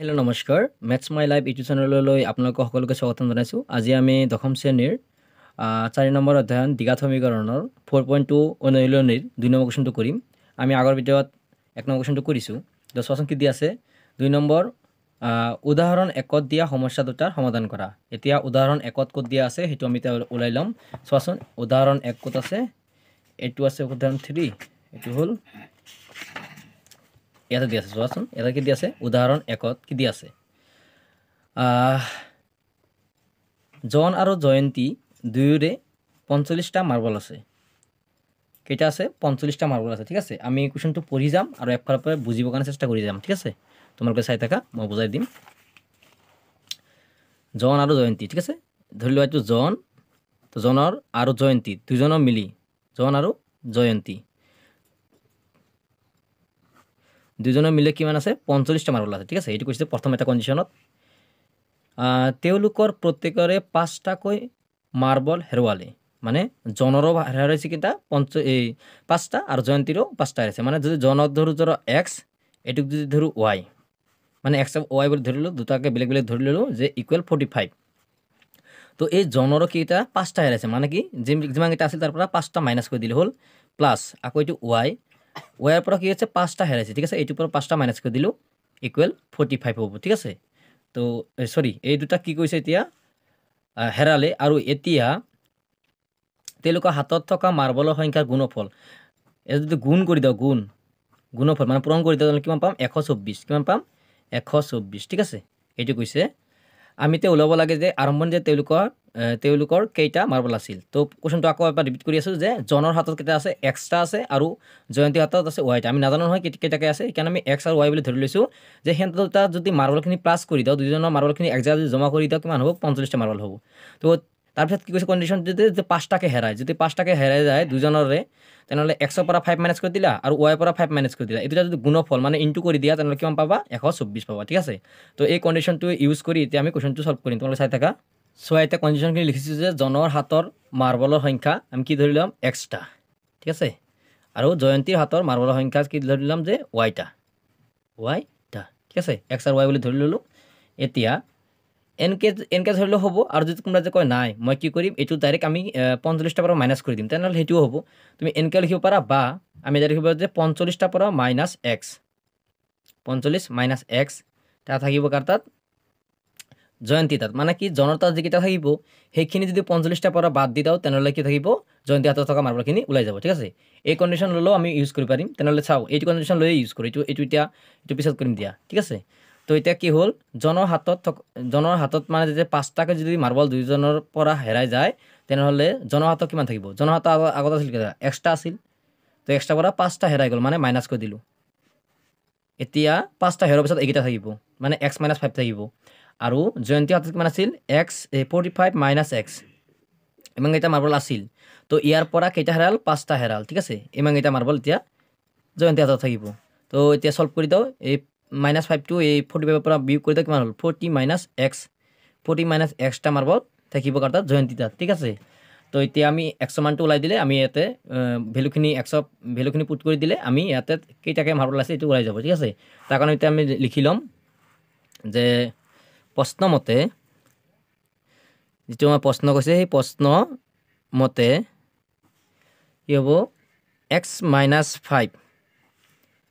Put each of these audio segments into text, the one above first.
Hello' নমস্কাৰ maths my life YouTube চেনেললৈ আপোনালোকক সকলোকে স্বাগতম জনাইছোঁ। আজি আমি দশম শ্ৰেণীৰ 4 নম্বৰ অধ্যয়ন দ্বিঘাত সমীকৰণৰ 4.2 অনুশীলনীৰ 2 নম্বৰ কুৱেশ্যনটো কৰিম। আমি আগৰ ভিডিঅ'ত 1 নম্বৰ কুৱেশ্যনটো কৰিছোঁ। তো চোৱাচোন কি দিয়া আছে 2 নম্বৰ উদাহৰণ 1ত দিয়া সমস্যা দুটাৰ সমাধান কৰা। এতিয়া উদাহৰণ 1ত ক'ত দিয়া আছে সেইটো আমি এতিয়া ওলাই ল'ম। চোৱাচোন উদাহৰণ 1 ক'ত আছে, এইটো আছে উদাহৰণ 3, এইটো হ'ল ইয়াতে দিয়া আছে। চোৱাচোন ইয়াতে কি দিয়া আছে, উদাহৰণ 1ত কি দিয়া আছে, জন আৰু জয়ন্তী দুয়োৰে 45টা মাৰ্বল আছে। কেইটা আছে? 45টা মাৰ্বল আছে। ঠিক আছে, আমি কুৱেশ্যনটো পঢ়ি যাম আৰু একফালৰ পৰা বুজিবৰ কাৰণে চেষ্টা কৰি যাম। ঠিক আছে, তোমালোকে চাই থাকা, মই বুজাই দিম। জন আৰু জয়ন্তী, ঠিক আছে, ধৰি লোৱা এইটো জন, তো জনৰ আৰু জয়ন্তী দুজনৰ মিলি জন আৰু জয়ন্তী দুজনৰ মিলি কিমান আছে? 45টা মাৰ্বল আছে। ঠিক আছে, এইটো কৈছে প্ৰথম এটা কণ্ডিশ্যনত। তেওঁলোকৰ প্ৰত্যেকৰে 5টাকৈ মাৰ্বল হেৰুৱালে, মানে জনৰো হেৰাইছে কেইটা? 5টা আৰু জয়ন্তীৰো 5টা হেৰাইছে। মানে যদি জনক ধৰোঁ এক্স, এইটোক যদি ধৰোঁ ৱাই, মানে এক্স ৱাই বুলি ধৰি ল'লোঁ, দুটাকে বেলেগ বেলেগ ধৰি ল'লোঁ যে ইকুৱেল 45। তো এই জনৰো কেইটা? 5টা হেৰাইছে, মানে কি যিমানকেইটা আছিল তাৰ পৰা 5টা মাইনাছ কৰি দিলে হ'ল, প্লাছ আকৌ এইটো ৱাইৰ পৰা কি হৈছে? 5টা হেৰাইছে। ঠিক আছে, এইটোৰ পৰা 5টা মাইনাছ কৰি দিলোঁ, ইকুৱেল 45 হ'ব। ঠিক আছে, তো চৰি এই দুটা কি কৈছে এতিয়া? হেৰালে। আৰু এতিয়া তেওঁলোকৰ হাতত থকা মাৰ্বলৰ সংখ্যাৰ গুণফল, এটা যদি গুণ কৰি দিওঁ, গুণফল মানে পূৰণ কৰি দিওঁ, তেনেহ'লে কিমান পাম? 124। কিমান পাম? 124। ঠিক আছে, এইটো কৈছে। আমি এতিয়া ওলাব লাগে যে আৰম্ভণিতে তেওঁলোকৰ কেইটা মাৰ্বল আছিল। তো কুৱেশ্যনটো আকৌ এবাৰ ৰিপিট কৰি আছোঁ যে জনৰ হাতত কেইটা আছে? এক্সটা আছে, আৰু জয়ন্তীৰ হাতত আছে ৱাইটা। আমি নাজানো নহয় কেইটাকে আছে, সেইকাৰণে আমি এক্স আৰু ৱাই বুলি ধৰি লৈছোঁ যে সিহঁত দুটা যদি মাৰ্বলখিনি প্লাছ কৰি দিওঁ, দুজনৰ মাৰ্বলখিনি এক জেগাত যদি জমা কৰি দিওঁ, কিমান হ'ব? 45টা মাৰ্বল হ'ব। তো তাৰপিছত কি কৈছে কণ্ডিশ্যন, যদি 5টাকে হেৰাই, যদি 5টাকে হেৰাই যায় দুজনৰে, তেনেহ'লে এক্সৰ পৰা 5 মাইনাছ কৰি দিলা আৰু ৱাইৰ পৰা 5 মাইনাছ কৰি দিলা। এইটো যদি গুণফল মানে ইনটু কৰি দিয়া, তেনেহ'লে কিমান পাবা? 124 পাবা। ঠিক আছে, তো এই কণ্ডিশ্যনটো ইউজ কৰি এতিয়া আমি কুৱেশ্যনটো ছল্ভ কৰিম। তোমালোকে চাই থাকা। চোৱা এতিয়া কণ্ডিশ্যনখিনি লিখিছোঁ যে জনৰ হাতৰ মাৰ্বলৰ সংখ্যা আমি কি ধৰি ল'ম? এক্সটা। ঠিক আছে, আৰু জয়ন্তীৰ হাতৰ মাৰ্বলৰ সংখ্যা কি ধৰি ল'ম? যে ৱাইটা। ঠিক আছে, এক্স আৰু ৱাই বুলি ধৰি ল'লোঁ। এতিয়া এনকে ধৰিলেও হ'ব, আৰু যদি কোনোবা যে কয় নাই মই কি কৰিম, এইটো ডাইৰেক্ট আমি 45টাৰ পৰা মাইনাছ কৰি দিম, তেনেহ'লে সেইটোও হ'ব। তুমি এনকে লিখিব পাৰা, বা আমি ডাইৰেক্ট লিখিব পাৰোঁ যে 45টাৰ পৰা মাইনাছ এক্স, 45 মাইনাছ এক্স, তাত থাকিব কাৰ তাত? জয়ন্তী তাত। মানে কি জনৰ তাত যিকেইটা থাকিব সেইখিনি যদি 45টাৰ পৰা বাদ দি দিওঁ, তেনেহ'লে কি থাকিব? জয়ন্তী হাতত থকা মাৰ্বলখিনি ওলাই যাব। ঠিক আছে, এই কণ্ডিশ্যন ল'লেও আমি ইউজ কৰিব পাৰিম। তেনেহ'লে চাওঁ এইটো কণ্ডিশ্যন লৈয়ে ইউজ কৰোঁ, এইটো পিছত কৰিম দিয়া। ঠিক আছে, তো এতিয়া কি হ'ল? জনৰ হাতত মানে যে 5টাকে যদি মাৰ্বল দুইজনৰ পৰা হেৰাই যায়, তেনেহ'লে জনৰ হাতত কিমান থাকিব? জনৰ হাতত আগত আছিল কেইটা? এক্সটা আছিল। তো এক্সটাৰ পৰা 5টা হেৰাই গ'ল, মানে মাইনাছ কৰি দিলোঁ। এতিয়া 5টা হেৰোৱাৰ পিছত এইকেইটা থাকিব, মানে এক্স মাইনাছ 5 থাকিব। আৰু জয়ন্তী হাতত কিমান আছিল? 45 মাইনাছ এক্স, ইমানকেইটা মাৰ্বল আছিল। তো ইয়াৰ পৰা কেইটা হেৰাল? 5টা হেৰাল। ঠিক আছে, ইমানকেইটা মাৰ্বল এতিয়া জয়ন্তী হাতত থাকিব। তো এতিয়া ছল্ভ কৰি দিওঁ, এই -5টো এই 45ৰ পৰা বিয়োগ কৰি দিওঁ, কিমান হ'ল? 40 minus x, 40 minus extra marble থাকিব কাৰ তাত? জয়ন্তী তাত। ঠিক আছে, তো এতিয়া আমি এক্সৰ মানটো ওলাই দিলে, আমি ইয়াতে ভেলুখিনি পুট কৰি দিলে আমি ইয়াতে কেইটাকে মাৰ্বল আছে এইটো ওলাই যাব। ঠিক আছে, তাৰ কাৰণে এতিয়া আমি লিখি ল'ম যে প্ৰশ্নমতে, যিটো আমাৰ প্ৰশ্ন কৈছে সেই প্ৰশ্ন মতে কি হ'ব? এক্স মাইনাছ 5,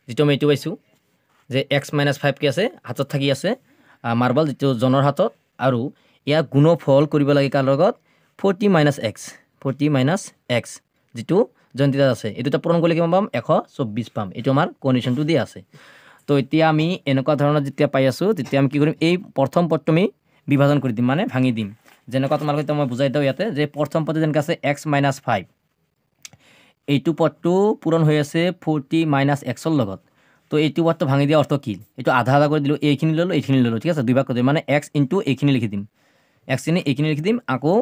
যিটো আমি এইটো পাইছোঁ যে এক্স মাইনাছ 5 কি আছে? হাতত থাকি আছে মাৰ্বল, যিটো জনৰ হাতত, আৰু ইয়াক গুণফল কৰিব লাগে কাৰ লগত? 40 মাইনাছ এক্স, যিটো জয়ন্তী তাত আছে। এইটো এটা পূৰণ কৰিলে কিমান পাম? 124 পাম। এইটো আমাৰ কণ্ডিশ্যনটো দিয়া আছে। তো এতিয়া আমি এনেকুৱা ধৰণৰ যেতিয়া পাই আছোঁ, তেতিয়া আমি কি কৰিম? এই প্ৰথম পদটো আমি বিভাজন কৰি দিম, মানে ভাঙি দিম। যেনেকুৱা তোমালোকে এতিয়া মই বুজাই দিওঁ ইয়াতে, যে প্ৰথম পদটো যেনেকৈ আছে এক্স মাইনাছ 5, এইটো পদটো পূৰণ হৈ আছে 40 মাইনাছ এক্সৰ লগত। তো এইটো পদটো ভাঙি দিয়া অৰ্থ কি? এইটো আধা কৰি দিলোঁ, এইখিনি ল'লোঁ। ঠিক আছে, দুই ভাগ কৰি দিম, মানে এক্স ইনটু এইখিনি লিখি দিম, এইখিনি লিখি দিম, আকৌ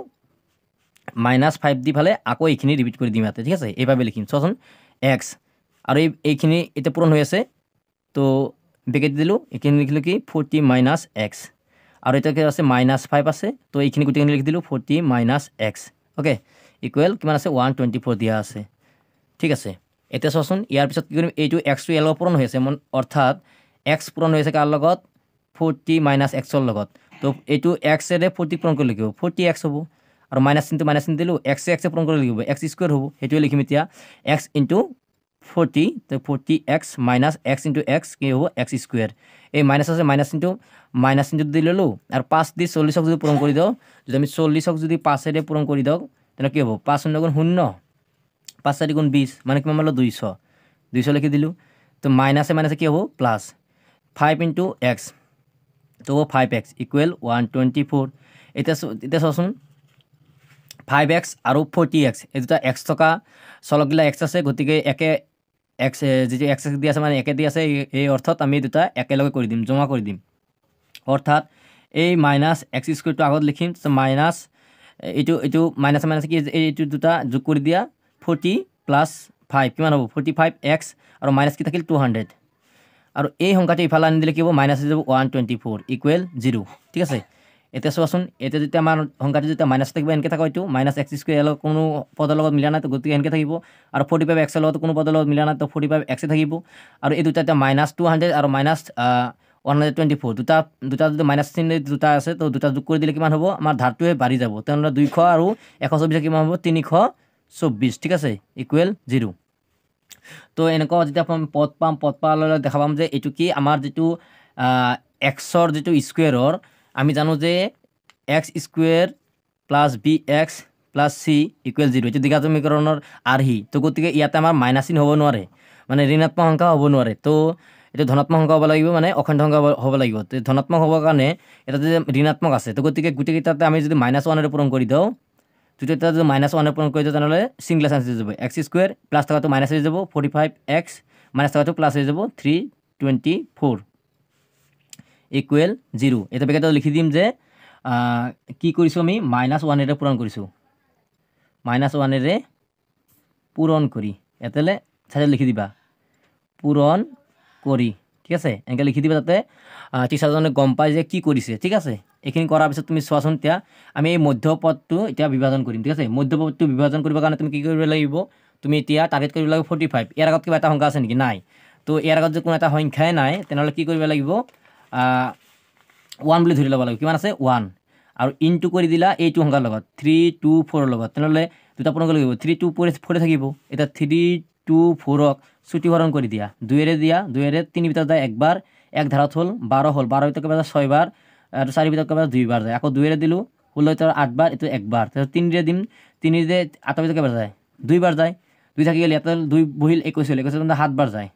-5 দি ফালে আকৌ এইখিনি ৰিপিট কৰি দিম ইয়াতে। ঠিক আছে, এইভাৱে লিখিম। চোৱাচোন এক্স আৰু এইখিনি এতিয়া পূৰণ হৈ আছে, তো বেকেট দিলোঁ, এইখিনি লিখিলোঁ কি? 40 মাইনাছ এক্স, আৰু এতিয়া কি আছে? -5 আছে, তো এইখিনি গোটেইখিনি লিখি দিলোঁ 40 মাইনাছ এক্স। অ'কে, ইকুৱেল কিমান আছে? 124 দিয়া আছে। ঠিক আছে, এতিয়া চোৱাচোন ইয়াৰ পিছত কি কৰিম? এইটো এক্সটো ইয়াৰ লগত পূৰণ হৈ আছে, অৰ্থাৎ এক্স পূৰণ হৈ আছে কাৰ লগত? 40 মাইনাছ এক্সৰ লগত তো এইটো এক্সেৰে 40 পূৰণ কৰি লিখিব 40x হ'ব আৰু মাইনাছ চিনটো দিলোঁ এক্সে পূৰণ কৰি লিখিব এক্স স্কুৱেৰ হ'ব সেইটোৱে লিখিম এতিয়া এক্স ইনটু 40 তো 40x minus x into x কি হ'ব এক্স স্কুৱেৰ এই মাইনাছ আছে মাইনাছ চিনটো দি ল'লোঁ আৰু 5 দি 40ক যদি পূৰণ কৰি দিওঁ যদি আমি 40ক যদি 5এৰে পূৰণ কৰি দিওঁ তেনে কি হ'ব 5 শূন্য গুণ 0 5 4 গুণ 20 মানে কিমান পালোঁ 200 লিখি দিলোঁ তো মাইনাছে কি হ'ব প্লাছ 5 ইনটু এক্স তো 5x ইকুৱেল 124 এতিয়া চাওঁচোন 5x আৰু 40x এই দুটা এক্স থকা চলকগিলা এক্স আছে গতিকে একে এক্স যিটো এক্স দি আছে মানে একে দি আছে এই অৰ্থত আমি দুটা একেলগে কৰি দিম জমা কৰি দিম অৰ্থাৎ এই মাইনাছ এক্স স্কুৱেৰটো আগত লিখিম মাইনাছ এইটো মাইনাছে কি এইটো দুটা যোগ কৰি দিয়া 40 প্লাছ 5 কিমান হ'ব 45x আৰু মাইনাছ কি থাকিল 200 আৰু এই সংখ্যাটো ইফালে আনি দিলে কি হ'ব মাইনাছ হৈ যাব 124 ইকুৱেল 0 ঠিক আছে এতিয়া চোৱাচোন এতিয়া যেতিয়া আমাৰ সংখ্যাটো যেতিয়া মাইনাছ থাকিব এনেকৈ থাকক এইটো মাইনাছ এক্স স্কুৱেৰ কোনো পদৰ লগত মিলা নাই তো গতিকে এনেকৈ থাকিব আৰু 45xৰ লগত কোনো পদৰ লগত মিলা নাই তো 45x থাকিব আৰু এই দুটা এতিয়া মাইনাছ 200 আৰু মাইনাছ 124 দুটা যদি মাইনাছ চিন দুটা আছে তো দুটা যোগ কৰি দিলে কিমান হ'ব আমাৰ ধাৰটোৱে বাঢ়ি যাব তেনেহ'লে 200 আৰু 124 কিমান হ'ব 324 ঠিক আছে ইকুৱেল 0 তো এনেকুৱা যেতিয়া পদ পালে দেখা পাম যে এইটো কি আমাৰ যিটো এক্সৰ যিটো স্কুৱেৰৰ আমি জানো যে x square plus B x plus C equal 0 এইটো দ্বিঘাত সমীকৰণৰ আৰ্হি তো গতিকে ইয়াতে আমাৰ মাইনাছ চিন হ'ব নোৱাৰে মানে ঋণাত্মক সংখ্যা হ'ব নোৱাৰে তো এইটো ধনাত্মক সংখ্যা হ'ব লাগিব মানে অখণ্ড সংখ্যা হ'ব লাগিব তো ধনাত্মক হ'বৰ কাৰণে এটা যদি ঋণাত্মক আছে তো গতিকে গোটেইকেইটাতে আমি যদি -1 পূৰণ কৰি দিওঁ দুটা যদি -1 পূৰণ কৰি দিওঁ তেনেহ'লে ছিংগল চান্স হৈ যাব এক্স স্কুৱেৰ প্লাছ থকাটো মাইনাছ হৈ যাব 45x মাইনাছ থকাটো প্লাছ হৈ যাব 324 ইকুৱেল 0 এতিয়া বেকেটত লিখি দিম যে কি কৰিছোঁ আমি -1 পূৰণ কৰিছোঁ -1 পূৰণ কৰি এতেলে চাইডত লিখি দিবা পূৰণ কৰি ঠিক আছে এনেকৈ লিখি দিবা যাতে টিচাৰজনে গম পায় যে কি কৰিছে ঠিক আছে এইখিনি কৰাৰ পিছত তুমি চোৱাচোন এতিয়া আমি এই মধ্যপদটো এতিয়া বিভাজন কৰিম ঠিক আছে মধ্যপদটো বিভাজন কৰিবৰ কাৰণে তুমি কি কৰিব লাগিব তুমি এতিয়া টাৰ্গেট কৰিব লাগিব 45 ইয়াৰ আগত কিবা এটা সংখ্যা আছে নেকি নাই তো ইয়াৰ আগত যদি কোনো এটা সংখ্যাই নাই তেনেহ'লে কি কৰিব লাগিব 1 বুলি ধৰি ল'ব লাগিব কিমান আছে 1 আৰু ইনটু কৰি দিলা এইটো সংখ্যাৰ লগত 3 2 4 লগত তেনেহ'লে দুটা পূৰণ কৰিব লাগিব 3 2 4 থাকিব এতিয়া 3 2 4ক চুটিকৰণ কৰি দিয়া 2 দিয়া 2 3 ভিতৰত যায় একবাৰ এক ধাৰত হ'ল 12 হ'ল 12 ভিতৰত কেইবাৰ 6 বাৰ আৰু 4 ভিতৰত কেইবাৰ 2 বাৰ যায় আকৌ 2 দিলোঁ 16 ভিতৰত 8 বাৰ এইটো একবাৰ তাৰপিছত 3 দিম 3 8 ভিতৰত কেইবাৰ যায় 2 বাৰ যায় 2 থাকি গ'ল ইয়াতে 2 বহিল 21 হ'ল 21 7 বাৰ যায়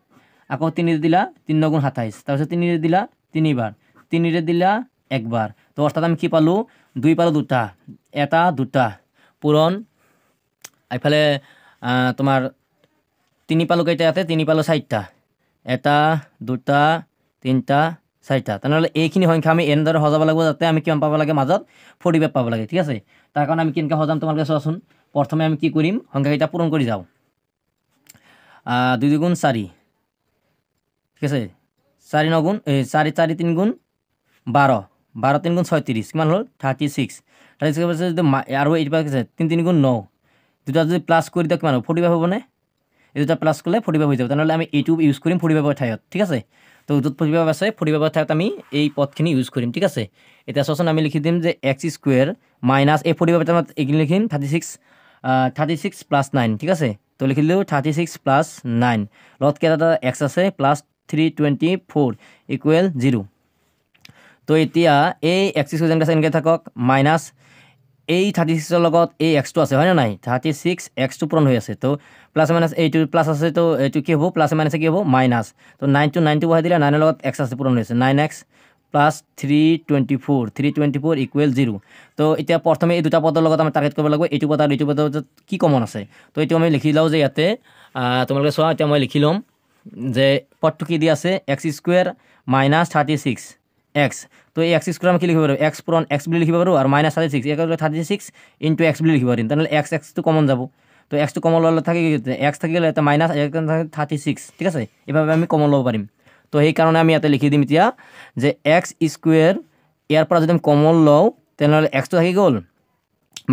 আকৌ 3 দিলা 3 9 27 তাৰপিছত 3 দিলা 3 বাৰ 3 দিলা একবাৰ তো অৰ্থাৎ আমি কি পালোঁ 2 পালোঁ দুটা এটা দুটা পূৰণ এইফালে তোমাৰ 3 পালোঁ কেইটা ইয়াতে 3 পালোঁ 4টা এটা দুটা 3টা 4টা তেনেহ'লে এইখিনি সংখ্যা আমি এনেদৰে সজাব লাগিব যাতে আমি কিমান পাব লাগে মাজত 45 পাব লাগে ঠিক আছে তাৰ কাৰণে আমি কেনেকৈ সজাম তোমালোকে চোৱাচোন প্ৰথমে আমি কি কৰিম সংখ্যাকেইটা পূৰণ কৰি যাওঁ 2 গুণ 4 ঠিক আছে 4 9 গুণ 4 4 3 গুণ 12 12 3 গুণ 36 কিমান হ'ল 36 যদি আৰু এইটো আছে 3 3 গুণ 9 দুটা যদি প্লাছ কৰি দিওঁ কিমান হ'ব 45 হ'বনে এই দুটা প্লাছ কৰিলে 45 হৈ যাব তেনেহ'লে আমি এইটো ইউজ কৰিম 45 ঠাইত ঠিক আছে তো য'ত 45 আছে 45 ঠাইত আমি এই পদখিনি ইউজ কৰিম ঠিক আছে এতিয়া চোৱাচোন আমি লিখি দিম যে এক্স স্কুৱেৰ মাইনাছ এই 45 টাইমত এইখিনি লিখিম 36 প্লাছ 9 ঠিক আছে তো লিখি দিলোঁ 36 প্লাছ 9 লগত কেইটা এক্স আছে প্লাছ 324 ইকুৱেল 0 তো এতিয়া এই এক্স স্কুৱেৰ যেনেকৈ আছে এনেকৈ থাকক মাইনাছ এই 36ৰ লগত এই এক্সটো আছে হয়নে নাই 36 এক্সটো পূৰণ হৈ আছে তো প্লাছ মাইনাছ এইটো প্লাছ আছে তো এইটো কি হ'ব প্লাছ মাইনাছে কি হ'ব মাইনাছ তো 9 বহাই দিলে 9ৰ লগত এক্স আছে পূৰণ হৈ আছে 9x প্লাছ 324 ইকুৱেল 0 তো এতিয়া প্ৰথমে এই দুটা পদৰ লগত আমি টাৰ্গেট কৰিব লাগিব এইটো পদ আৰু এইটো পদৰ কি কমন আছে তো এইটো আমি লিখি লওঁ যে ইয়াতে তোমালোকে চোৱা এতিয়া মই লিখি ল'ম যে পদটো কি দি আছে এক্স স্কুৱেৰ মাইনাছ 36 এক্স তো এই এক্স স্কুৱেৰ আমি কি লিখিব পাৰোঁ এক্স পূৰণ এক্স বুলি লিখিব পাৰোঁ আৰু মাইনাছ 36 ইনটু এক্স বুলি লিখিব পাৰিম তেনেহ'লে এক্সটো কমন যাব তো এক্সটো কমন ল'লে থাকি এক্স থাকি গ'লে এটা মাইনাছ 36 ঠিক আছে এইভাৱে আমি কমন ল'ব পাৰিম তো সেইকাৰণে আমি ইয়াতে লিখি দিম এতিয়া যে এক্স স্কুৱেৰ ইয়াৰ পৰা যদি আমি কমন লওঁ তেনেহ'লে এক্সটো থাকি গ'ল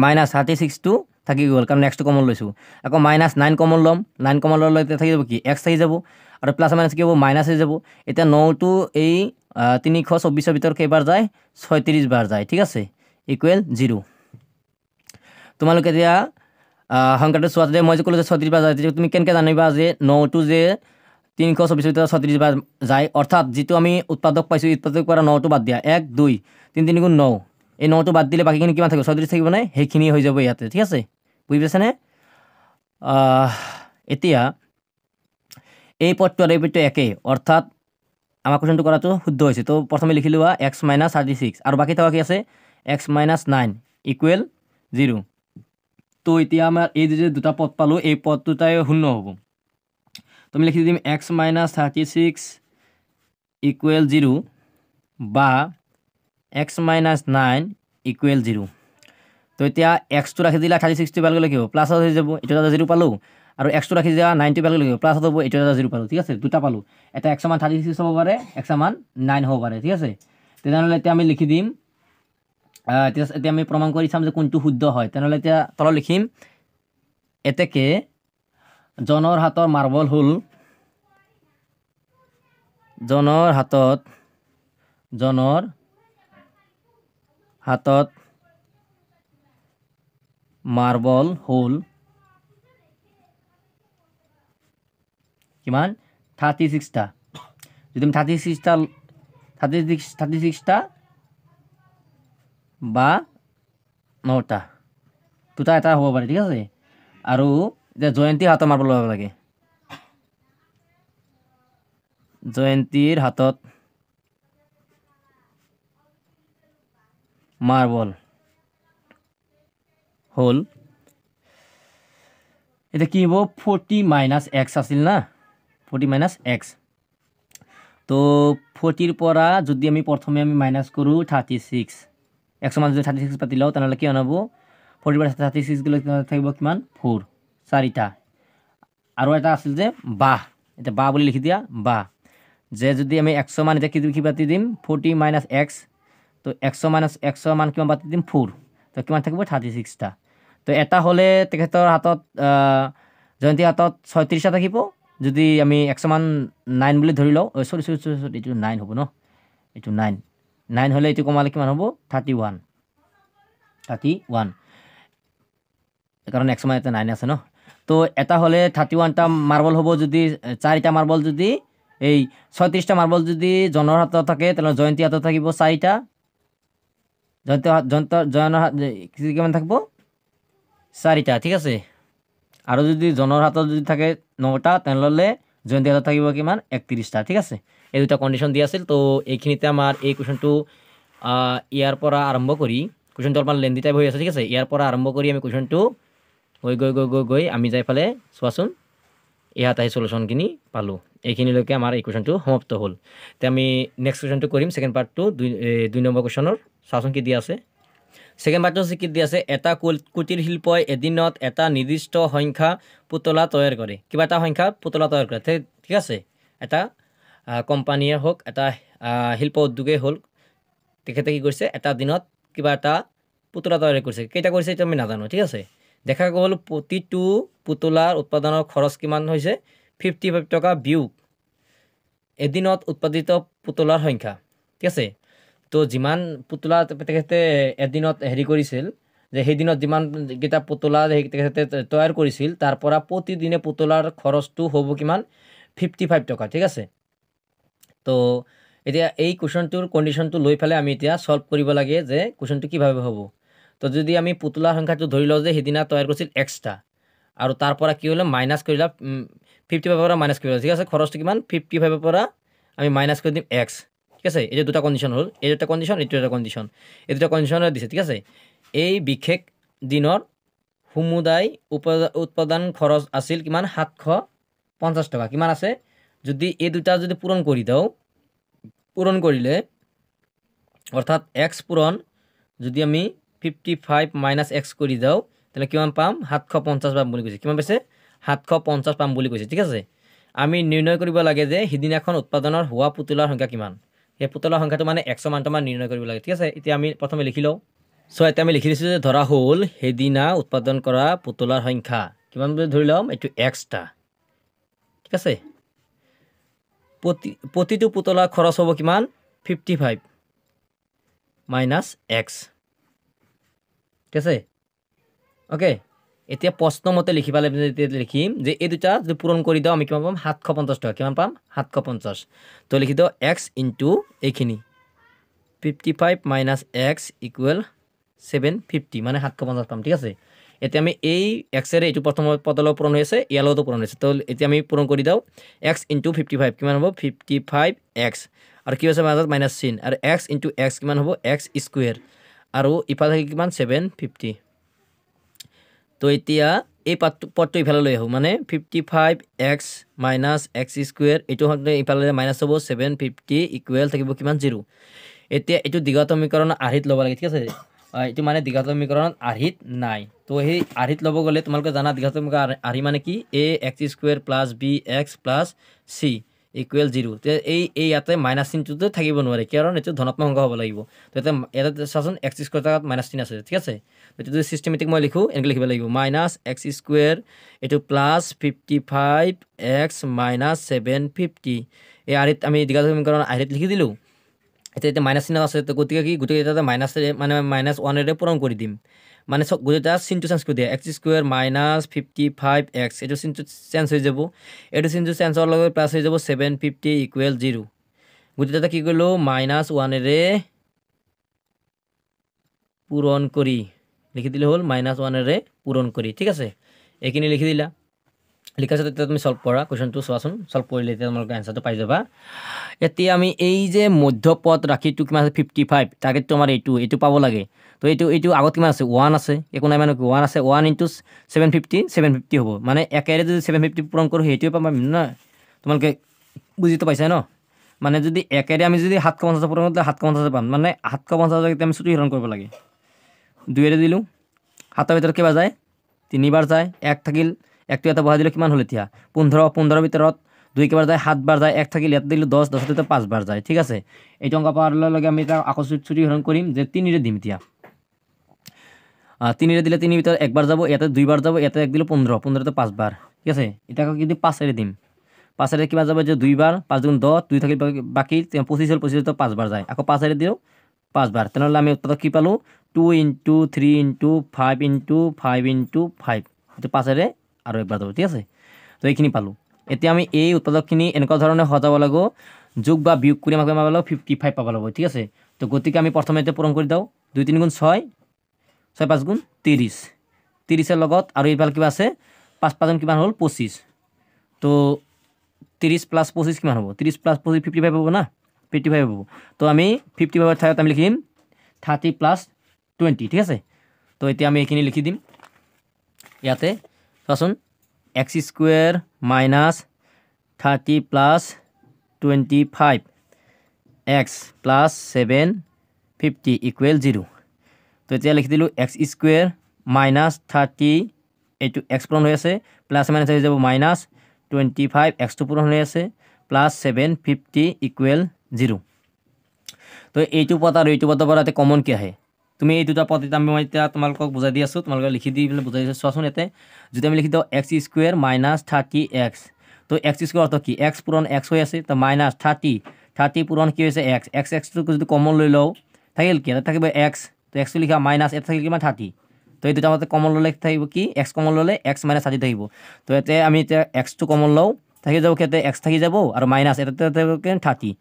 মাইনাছ 36টো থাকি গ'ল কাৰণ এক্সটো কমন লৈছোঁ আকৌ মাইনাছ 9 কমন ল'ম 9 কমন ল'লে এতিয়া থাকি যাব কি এক্স থাকি যাব আৰু প্লাছ মাইনাছ কি হ'ব মাইনাছ হৈ যাব এতিয়া 9টো এই 324 ভিতর কেইবাৰ যায় 36 বাৰ যায় ঠিক আছে ইকুৱেল 0 তোমালোকে এতিয়া সংখ্যাটো চোৱা যে মই যে ক'লো যে 36 বাৰ যায় তুমি কেনেকৈ জানিবা যে 9টো যে 324 ভিতৰত 36 বাৰ যায় অৰ্থাৎ যেটো আমি উৎপাদক পাইছো উৎপাদক পৰা 9টো বাদ দিয়া 1 2 3 3 গুণ 9 এই 9টো বাদ দিলে বাকিখিনি কিমান থাকিব 36 থাকিব না সেইখিনি হৈ যাব ইয়াতে ঠিক আছে বুজি পাইছানে এতিয়া এই পদটো আৰু এই পদটো একে অৰ্থাৎ আমাৰ কোৱেশ্চনটো কৰাটো শুদ্ধ হৈছে তো প্ৰথমে লিখি লোৱা x - 36 আৰু বাকি থকা কি আছে x - 9 ইকুৱেল 0 তো এতিয়া আমাৰ এই যে দুটা পদ পালো এই পদ দুটাই শূন্য হ'ব তুমি লিখি দিম x - 36 ইকুৱেল 0 বা x - 9 ইকুৱেল 0 তো এতিয়া x টো ৰাখি দিলা 36 টো বেলগ লিখিব প্লাস হৈ যাব এটা 0 পালো আৰু x টো ৰাখি দিয়া 90 বেলগ লিখিব প্লাস হ'ব এটা 0 পালো ঠিক আছে দুটা পালো এটা x = 36 হ'ব পাৰে x = 9 হ'ব পাৰে ঠিক আছে তেনেহলে এতিয়া আমি লিখি দিম এতিয়া আমি প্ৰমাণ কৰি চাম যে কোনটো শুদ্ধ হয় তেনেহলে এতিয়া তল লিখিম এতেকে জনৰ হাতৰ মাৰ্বল হল জনৰ হাতত মাৰ্বল হল কিমান 36 টা যদি 36 টা বা 9টা দুটা এটা হ'ব পাৰে ঠিক আছে আৰু যে জয়ন্তীৰ হাতত মাৰ্বল ল'ব লাগে জয়ন্তীৰ হাতত মাৰ্বল হল এটা কি হ'ব 40 - x আছিল না 40 - x তো 40 পৰা যদি আমি প্ৰথমে আমি মাইনাস কৰো 36 x মান যদি 36 পাতি লও তেনেহলে কি হ'ব 40 পৰা 36 গলে থাকিব কিমান 4 চাৰিটা আৰু এটা আছিল যে বা এটা বা বুলি লিখি দিয়া বা যে যদি আমি x মান এটা কি পাতি দিম 40 - x তো x মান কিমান পাতি দিম 4 তো কিমান থাকিব 36 টা তো এটা হলে তেখেতৰ হাতত জয়ন্তী হাতত 36 টা থাকিব যদি আমি x মান 9 বুলি ধৰি লও সৰি এটো 9 হ'ব ন এটো 9 হলে এটো কমালে কিমান হ'ব 31 কাৰণ x মান এটা 9 আছে ন তো এটা হলে 31 টা মাৰ্বল হ'ব যদি 4টা মাৰ্বল যদি এই 36 টা মাৰ্বল যদি জনৰ হাতত থাকে তেনে জয়ন্তী হাতত থাকিব 4টা জয়নৰ কিমান থাকিব 4টা ঠিক আছে আৰু যদি জনৰ হাতত যদি থাকে 9টা তেনললে জয়ন্তী হাতত থাকিব কিমান 31টা ঠিক আছে এই দুটা কন্ডিশন দি আছিল তো এইখিনিতে আমাৰ এই কোৱেশ্চনটো ইয়াৰ পৰা আৰম্ভ কৰি কোৱেশ্চনটো অলপমান লেন্দি টাইপ হৈ আছে ঠিক আছে ইয়াৰ পৰা আৰম্ভ কৰি আমি কোৱেশ্চনটো গৈ আমি যাই ফালে চোৱাচোন ইয়াত আহি সলিউশনখিনি পালো এইখিনিলৈকে আমাৰ এই কোৱেশ্চনটো সমাপ্ত হ'ল তে আমি নেক্সট কোৱেশ্চনটো কৰিম সেকেন্ড পাৰ্টটো 2 নম্বৰ কোৱেশ্চনৰ চাওচোন কি দিয়া আছে সেকেন্ড পাৰ্টটো কি দিয়া আছে এটা কুটিৰ শিল্পই এদিনত এটা নিৰ্দিষ্ট সংখ্যা পুতলা তৈয়াৰ কৰে কিবা এটা সংখ্যা পুতলা তৈয়াৰ কৰে ঠিক আছে এটা কোম্পানীয়ে হোক এটা শিল্প উদ্যোগে হল তেখেতে কি কৰিছে এটা দিনত কিবা এটা পুতলা তৈয়াৰ কৰিছে কেইটা কৰিছে এটা আমি নাজানো ঠিক আছে দেখা গ'ল প্ৰতিটো পুতলাৰ উৎপাদনৰ খৰচ কিমান হৈছে 55 টকা বিয়োগ এদিনত উৎপাদিত পুতলাৰ সংখ্যা ঠিক আছে তো যিমান পুতলা তেখেতে এদিনত হেৰি কৰিছিল যে সেই দিনত যিমান গিটা পুতলা তেখেতে তৈয়াৰ কৰিছিল তাৰ পৰা প্ৰতিদিনে পুতলাৰ খৰচটো হ'ব কিমান 55 টকা ঠিক আছে তো এতিয়া এই কোৱেশ্চনটোৰ কন্ডিশনটো লৈ ফেলে আমি এতিয়া সলভ কৰিব লাগে যে কোৱেশ্চনটো কিভাবে হ'ব তো যদি আমি পুতলাৰ সংখ্যাটো ধৰি লও যে হেদিনা তৈয়াৰ কৰিছিল x টা আৰু তাৰ পৰা কি হলো মাইনাস কৰিলা 55 পৰা মাইনাস কৰিলা ঠিক আছে খৰচটো কিমান 55 পৰা আমি মাইনাস কৰি দিম x ঠিক আছে এই দুটা কন্ডিশন হল এই দুটা কন্ডিশন এই দুটা কন্ডিশন এই দুটা কন্ডিশন দিছে ঠিক আছে এই বিশেষ দিনৰ সমুদায় উৎপাদন খৰচ আছিল কিমান 750 টকা কিমান আছে যদি এই দুটা যদি পূৰণ কৰি দাও পূৰণ কৰিলে অৰ্থাৎ x পূৰণ যদি আমি 55 - x কৰি দাও তাহলে কিমান পাম 750 পাম বুলি কৈছে কিমান পাইছে 750 পাম বুলি কৈছে ঠিক আছে আমি নিৰ্ণয় কৰিব লাগে যে হিদিনাখন উৎপাদনৰ হোৱা পুতলাৰ সংখ্যা কিমান এই পুতলাৰ সংখ্যাটো মানে 100 মানটো মান নিৰ্ণয় কৰিব লাগে ঠিক আছে এতিয়া আমি প্ৰথমে লিখি লও সো এটা আমি লিখি দিছো যে ধৰা হল হেদিনা উৎপাদন কৰা পুতলাৰ সংখ্যা কিমান বুলি ধৰি লম এটো x টা ঠিক আছে প্ৰতিটো পুতলা খৰচ হ'ব কিমান 55 মাইনাছ এক্স ঠিক আছে ওকে এতিয়া প্ৰশ্নমতে লিখি পালে লিখিম যে এই দুটা যদি পূৰণ কৰি দিওঁ আমি কিমান পাম 750 টকা কিমান পাম 750 তো লিখি দিওঁ এক্স ইনটু এইখিনি 55 মাইনাছ এক্স ইকুৱেল 750 মানে 750 পাম ঠিক আছে এতিয়া আমি এই এক্সেৰে এইটো প্ৰথম পদলৈ পূৰণ হৈ আছে ইয়াৰ লগতো পূৰণ হৈছে তো এতিয়া আমি পূৰণ কৰি দিওঁ এক্স ইনটু 55 কিমান হ'ব 55 এক্স আৰু কি হৈছে মাজত মাইনাছ চিন আৰু এক্স ইনটু এক্স কিমান হ'ব এক্স স্কুৱেৰ আৰু ইফালে থাকি কিমান 750 তো এতিয়া এই পদটো ইফালে লৈ আহোঁ মানে 55 এক্স মাইনাছ এক্স স্কুৱেৰ এইটো ইফালে মাইনাছ হ'ব 750 ইকুৱেল থাকিব কিমান 0 এতিয়া এইটো দ্বিঘাত সমীকৰণ আৰ্হিত ল'ব লাগে ঠিক আছে এইটো মানে দ্বিঘাত সমীকৰণত আৰ্হিত নাই তো সেই আৰ্হিত ল'ব গ'লে তোমালোকে জানা দ্বিঘাত সমীকৰণ আৰ্হি মানে কি a x square plus B x plus C equal 0 তো এই ইয়াতে মাইনাছ চিনটোতো থাকিব নোৱাৰে কাৰণ এইটো ধনাত্মক সংখ্যা হ'ব লাগিব তো ইয়াতে চাচোন এক্স স্কুৱেৰ জেগাত মাইনাছ চিন আছে ঠিক আছে এইটো যদি চিষ্টেমেটিক মই লিখোঁ এনেকৈ লিখিব লাগিব মাইনাছ এক্স স্কুৱেৰ এইটো প্লাছ 55 এক্স মাইনাছ 750 এই আৰ্হিত আমি দ্বিঘাত সমীকৰণ আৰ্হিত লিখি দিলোঁ এতিয়া মাইনাছ চিন আছে তো গতিকে কি গোটেই এটা মাইনাছৰে মানে মাইনাছ ওৱানেৰে পূৰণ কৰি দিম মানে গোটেইটা চিনটো চেঞ্জ কৰি দিয়ে এক্স স্কুৱেৰ মাইনাছ 55 এক্স এইটো চিনটো চেঞ্জ হৈ যাব এইটো চিনটো চেঞ্জ হোৱাৰ লগত প্লাছ হৈ যাব 750 ইকুৱেল 0 গোটেইটা কি কৰিলোঁ মাইনাছ ওৱানেৰে পূৰণ কৰি লিখি দিলে হ'ল মাইনাছ ওৱানেৰে পূৰণ কৰি ঠিক আছে এইখিনি লিখি দিলা লিখা আছে তেতিয়া তুমি সলভ কৰা কুৱেশ্যনটো চোৱাচোন সলভ কৰিলে এতিয়া তোমালোকে এনচাৰটো পাই যাবা এতিয়া আমি এই যে মধ্যপদ ৰাশিটো কিমান আছে 55 টাৰ্গেটটো আমাৰ এইটো পাব লাগে তো এইটো আগত কিমান আছে 1 আছে একো নাই মানে 1 আছে 1 ইনটু 750 হ'ব মানে একেৰে যদি 750 পূৰণ কৰোঁ সেইটোৱে পাম না তোমালোকে বুজিতো পাইছা ন মানে যদি একেৰে আমি যদি 750 পূৰণ কৰোঁ 750 পাম মানে 750 আমি ছুটি হৰণ কৰিব লাগে 2 দিলোঁ 7ৰ ভিতৰত কেইবাৰ যায় 3বাৰ যায় 1 থাকিল একটো এটা বহাই দিলে কিমান হ'ল এতিয়া 15 ভিতৰত 2 কেইবাৰ যায় 7 বাৰ যায় 1 থাকিল ইয়াত দিলোঁ 10 10 5 বাৰ যায় ঠিক আছে এইটো অংক পাৱাৰ লগে আমি এটা আকৌ ছুটি হৰণ কৰিম যে 3ৰে দিম এতিয়া 3ৰে দিলে 3 ভিতৰত একবাৰ যাব ইয়াতে 2বাৰ যাব ইয়াতে 1 দিলোঁ 15 15তে 5 বাৰ ঠিক আছে এতিয়া আকৌ যদি 5ৰে দিম 5ৰে কিমান যাব যে 2বাৰ 5 গুণ 10 2 থাকিল বাকী 25 হ'ল 25 5 বাৰ যায় আকৌ 5ৰে দিওঁ 5 বাৰ তেনেহ'লে আমি উত্তৰত কি পালোঁ 2 ইনটু 3 ইনটু 5 ইনটু 5 ইনটু 5 এইটো 5ৰে আৰু একবাৰ যাব ঠিক আছে তো এইখিনি পালোঁ এতিয়া আমি এই উৎপাদকখিনি এনেকুৱা ধৰণে সজাব লাগিব যোগ বা বিয়োগ কৰি আমাক পাব লাগিব 55 পাব লাগিব ঠিক আছে তো গতিকে আমি প্ৰথমে এতিয়া পূৰণ কৰি দিওঁ 2 3 গুণ 6 6 5 গুণ 30 30ৰ লগত আৰু এইফালে কিবা আছে 5 5 গুণ কিমান হ'ল 25 তো 30 প্লাছ 25 কিমান হ'ব 30 প্লাছ 25 55 হ'ব না 55 হ'ব তো আমি 55ৰ ঠাইত আমি লিখিম 30 প্লাছ 20 ঠিক আছে তো এতিয়া আমি এইখিনি লিখি দিম ইয়াতে চোৱাচোন x square minus 30 plus 25 x plus 750 equal 0 তো এতিয়া লিখি দিলোঁ এক্স স্কুৱেৰ মাইনাছ 30 এইটো এক্স পূৰণ হৈ আছে প্লাছ মাইনাছ হৈ যাব মাইনাছ 25 এক্সটো পূৰণ হৈ আছে প্লাছ 750 ইকুৱেল 0 তো এইটো পদ আৰু এইটো পদৰ পৰা এতিয়া কমন কি আহে তুমি এই দুটা পদ এতিয়া মই এতিয়া তোমালোকক বুজাই দি আছোঁ তোমালোকে লিখি দি পেলাই বুজাই দিছোঁ চোৱাচোন ইয়াতে যদি আমি লিখি দিওঁ এক্স স্কুৱেৰ মাইনাছ 30 এক্স তো এক্স স্কুৱেৰ অৰ্থ কি এক্স পূৰণ এক্স হৈ আছে তো মাইনাছ 30 পূৰণ কি হৈছে এক্সটো যদি কমন লৈ লওঁ থাকিল কি থাকিব এক্স তো এক্সটো লিখা মাইনাছ এটা থাকিল কিমান 30 তো এই দুটা মতে কমন ল'লে থাকিব কি এক্স কমন ল'লে এক্স মাইনাছ 30 থাকিব তো ইয়াতে আমি এতিয়া এক্সটো কমন লওঁ থাকি যাব ইয়াতে এক্স থাকি যাব আৰু মাইনাছ এটাতে থাকিব 30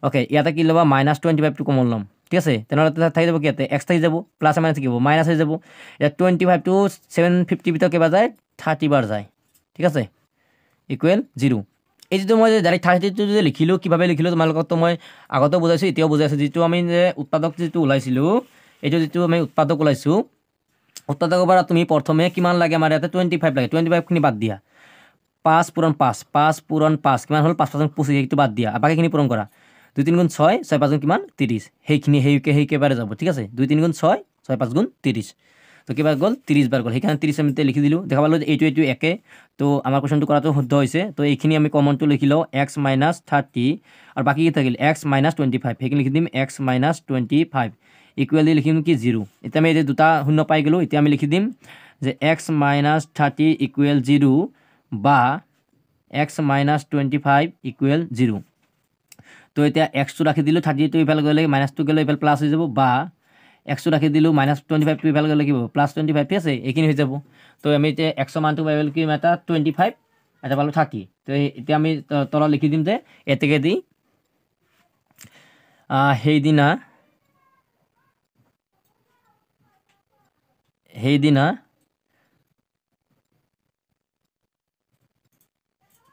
অ'কে ইয়াতে কি ল'বা মাইনাছ 25টো কমন ল'ম ঠিক আছে তেনেহ'লে থাকি যাব কি ইয়াতে এক্স থাকি যাব প্লাছ মাইনাছ থাকিব মাইনাছ হৈ যাব ইয়াত 25 টু 750 ভিতৰত কেইবাৰ যায় 30 বাৰ যায় ঠিক আছে ইকুৱেল 0 এই যিটো মই ডাইৰেক্ট 30টো যদি লিখিলোঁ কিভাৱে লিখিলোঁ তোমালোকতো মই আগতেও বুজাইছোঁ এতিয়াও বুজাইছোঁ যিটো আমি যে উৎপাদক যিটো ওলাইছিলোঁ এইটো যিটো আমি উৎপাদক ওলাইছোঁ উৎপাদকৰ পৰা তুমি প্ৰথমে কিমান লাগে আমাৰ ইয়াতে 25 লাগে 25খিনি বাদ দিয়া 5 পূৰণ 5 পূৰণ 5 কিমান হ'ল 5 5 25 সেইটো বাদ দিয়া বাকীখিনি পূৰণ কৰা 2 3 গুণ 6 6 5 গুণ কিমান 30 সেইখিনি সেইকেবাৰে যাব ঠিক আছে 2 3 গুণ 6 6 5 গুণ 30 তো কেইবাৰ গ'ল 30 বাৰ গ'ল সেইকাৰণে 30 আমি লিখি দিলোঁ দেখা পালোঁ যে এইটো একে তো আমাৰ কুৱেশ্যনটো কৰাটো শুদ্ধ হৈছে তো এইখিনি আমি কমনটো লিখি লওঁ এক্স মাইনাছ 30 আৰু বাকী কি থাকিল এক্স মাইনাছ 25 সেইখিনি লিখি দিম এক্স মাইনাছ 25 ইকুৱেল দি লিখিম কি 0 এতিয়া আমি এই দুটা শূন্য পাই গ'লোঁ এতিয়া আমি লিখি দিম যে এক্স মাইনাছ 30 ইকুৱেল 0 বা এক্স মাইনাছ 25 ইকুৱেল 0 তো এতিয়া এক্সটো ৰাখি দিলোঁ 32 ইফালে গ'লে -2 গ'লে ইফালে প্লাছ হৈ যাব বা এক্সটো ৰাখি দিলোঁ -25 টো ইফালে গ'লে কি হ'ব +25 ঠিক আছে এইখিনি হৈ যাব তো আমি এতিয়া এক্সৰ মানটো পাইবলৈ কি এটা 25 এটা পালোঁ 30 তো এতিয়া আমি তলত লিখি দিম যে এতেকে দি সেইদিনা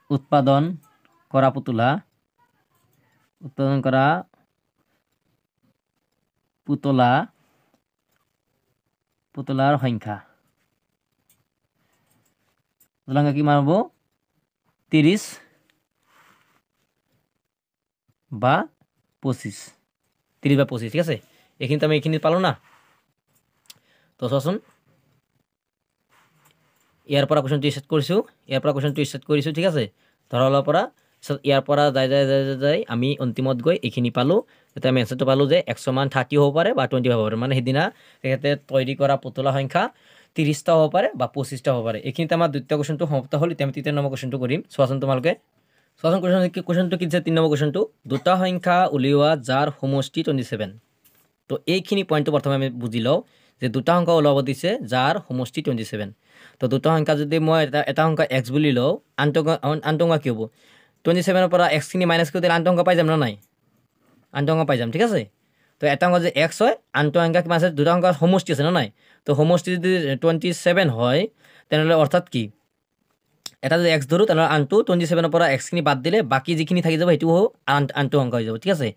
উৎপাদন কৰা পুতলাৰ সংখ্যা কিমান হ'ব 30 বা 25 30 বা 25 ঠিক আছে এইখিনিত আমি এইখিনি পালোঁ না তো চোৱাচোন ইয়াৰ পৰা কোৱেশ্যনটো ষ্টাৰ্ট কৰিছোঁ ঠিক আছে ধৰালৰ পৰা ইয়াৰ পৰা যাই আমি অন্তিমত গৈ এইখিনি পালোঁ এতিয়া আমি এনচাৰটো পালোঁ যে 100 মান 30 হ'ব পাৰে বা 25 হ'ব পাৰে মানে সেইদিনা তেখেতে তৈয়াৰী কৰা পুতলা সংখ্যা 30টা হ'ব পাৰে বা 25টা হ'ব পাৰে এইখিনিতে আমাৰ দ্বিতীয় কোৱেশ্যনটো সমাপ্ত হ'ল এতিয়া আমি তৃতীয় নম্বৰ কোৱেশ্যনটো কৰিম চোৱাচোন তোমালোকে চোৱাচোন কোৱেশ্যনটো কি দিছে 3 নম্বৰ কোৱেশ্যনটো দুটা সংখ্যা উলিওৱা যাৰ সমষ্টি 27 তো এইখিনি পইণ্টটো প্ৰথমে আমি বুজি লওঁ যে দুটা সংখ্যা ওলাব দিছে যাৰ সমষ্টি 27 তো দুটা সংখ্যা যদি মই এটা সংখ্যা x বুলি লওঁ আনটো সংখ্যা কি হ'ব 27 পৰা x খিনি মাইনাছ কৰি দিলে আনটো সংখ্যা পাই যাম না নাই আনটো সংখ্যা পাই যাম ঠিক আছে তো এটা সংখ্যা যে x হয় আনটো সংখ্যা কিমান আছে দুটা সংখ্যাৰ সমষ্টি আছে না নাই তো সমষ্টি যদি 27 হয় তেনেহ'লে অৰ্থাৎ কি এটা যদি x ধৰোঁ তেনেহ'লে আনটো 27 পৰা x খিনি বাদ দিলে বাকী যিখিনি থাকি যাব সেইটো আনটো সংখ্যা হৈ যাব ঠিক আছে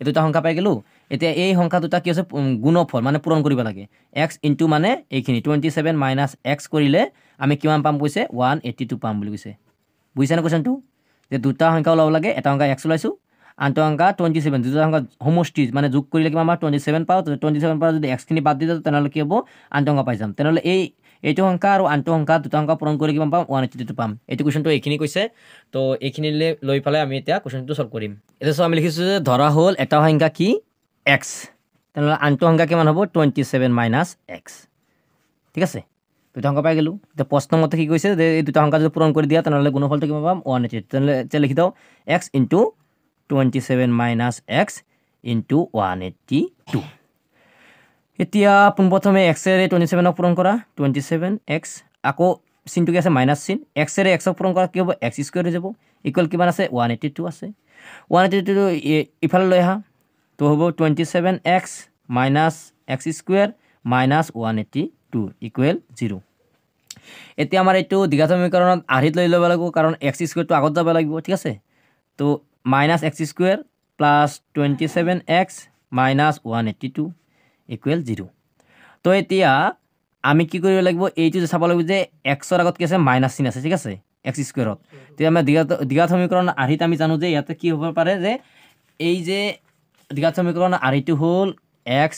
এই দুটা সংখ্যা পাই গ'লোঁ এতিয়া এই সংখ্যা দুটা কি আছে গুণফল মানে পূৰণ কৰিব লাগে x ইনটু মানে এইখিনি 27 মাইনাছ x কৰিলে আমি কিমান পাম কৈছে 182 পাম বুলি কৈছে বুজিছানে কোৱেশ্যনটো যে দুটা সংখ্যা ওলাব লাগে এটা সংখ্যা x ওলাইছোঁ আনটো সংখ্যা 27 দুটা সংখ্যা সমষ্টি মানে যোগ কৰিলে কিমান আমাৰ 27 পাওঁ 27 পৰা যদি x খিনি বাদ দি দিওঁ তেনেহ'লে কি হ'ব আনটো সংখ্যা পাই যাম তেনেহ'লে এইটো সংখ্যা আৰু আনটো সংখ্যা দুটা সংখ্যা পূৰণ কৰি কিমান পাম 182 পাম এইটো কুৱেশ্যনটো এইখিনি কৈছে তো এইখিনি লৈ পেলাই আমি এতিয়া কুৱেশ্যনটো সলভ কৰিম এতিয়া চোৱা আমি লিখিছোঁ যে ধৰা হ'ল এটা সংখ্যা কি x তেনেহ'লে আনটো সংখ্যা কিমান হ'ব 27 মাইনাছ x ঠিক আছে দুটা সংখ্যা পাই গ'লোঁ এতিয়া প্ৰশ্ন মতে কি কৈছে যে এই দুটা সংখ্যা যদি পূৰণ কৰি দিয়া তেনেহ'লে গুণফলটো কিমান পাম 182 তেনেহ'লে এতিয়া লিখি দিওঁ x into 27 minus x into 182 এতিয়া পোনপ্ৰথমে এক্সেৰে 27ক পূৰণ কৰা 27x আকৌ চিনটো কি আছে মাইনাছ চিন এক্সেৰে xক পূৰণ কৰা কি হ'ব x স্কুৱেৰ হৈ যাব ইকুৱেল কিমান আছে 182 আছে 182 ইফালে লৈ আহা তো হ'ব 27x minus x square minus 182 equal 0 এতিয়া আমাৰ এইটো দ্বিঘাত সমীকৰণত আৰ্হিত লৈ ল'ব লাগিব কাৰণ x স্কুৱেৰটো আগত যাব লাগিব ঠিক আছে তো minus x square plus 27x minus 182 equal 0 তো এতিয়া আমি কি কৰিব লাগিব এইটো যে চাব লাগিব যে এক্সৰ আগত কি আছে মাইনাছ চিন আছে ঠিক আছে x স্কুৱেৰত তেতিয়া আমি দ্বিঘাত সমীকৰণ আৰ্হিত আমি জানো যে ইয়াতে কি হ'ব পাৰে যে এই যে দ্বিঘাত সমীকৰণ আৰ্হিটো হ'ল x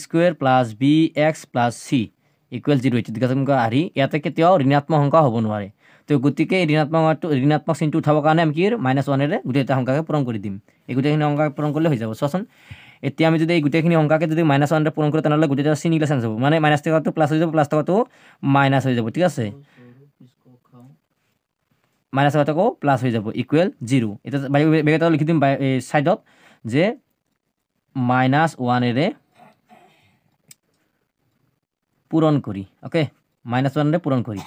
square plus bx plus c equal 0 এইটো দ্বিঘাত সমীকৰণ আৰ্হি ইয়াতে কেতিয়াও ঋণাত্মক সংখ্যা হ'ব নোৱাৰে তো গতিকে ঋণাত্মক চিনটো উঠাবৰ কাৰণে আমি কি -1ৰে গোটেইটা সংখ্যাকে পূৰণ কৰি দিম এই গোটেইখিনি সংখ্যা পূৰণ কৰিলে হৈ যাব চোৱাচোন এতিয়া আমি যদি এই গোটেইখিনি সংখ্যাকে যদি -1ৰে পূৰণ কৰোঁ তেনেহ'লে গোটেইটা চিনিলে চেঞ্জ হ'ব মানে মাইনাছ টকাটো প্লাছ হৈ যাব প্লাছ টকাটো মাইনাছ হৈ যাব ঠিক আছে মাইনাছ টকাটো প্লাছ হৈ যাব ইকুৱেল 0 এতিয়া বেগেটা লিখি দিম এই ছাইডত যে -1ৰে পূৰণ কৰি ওকে -1ৰে পূৰণ কৰি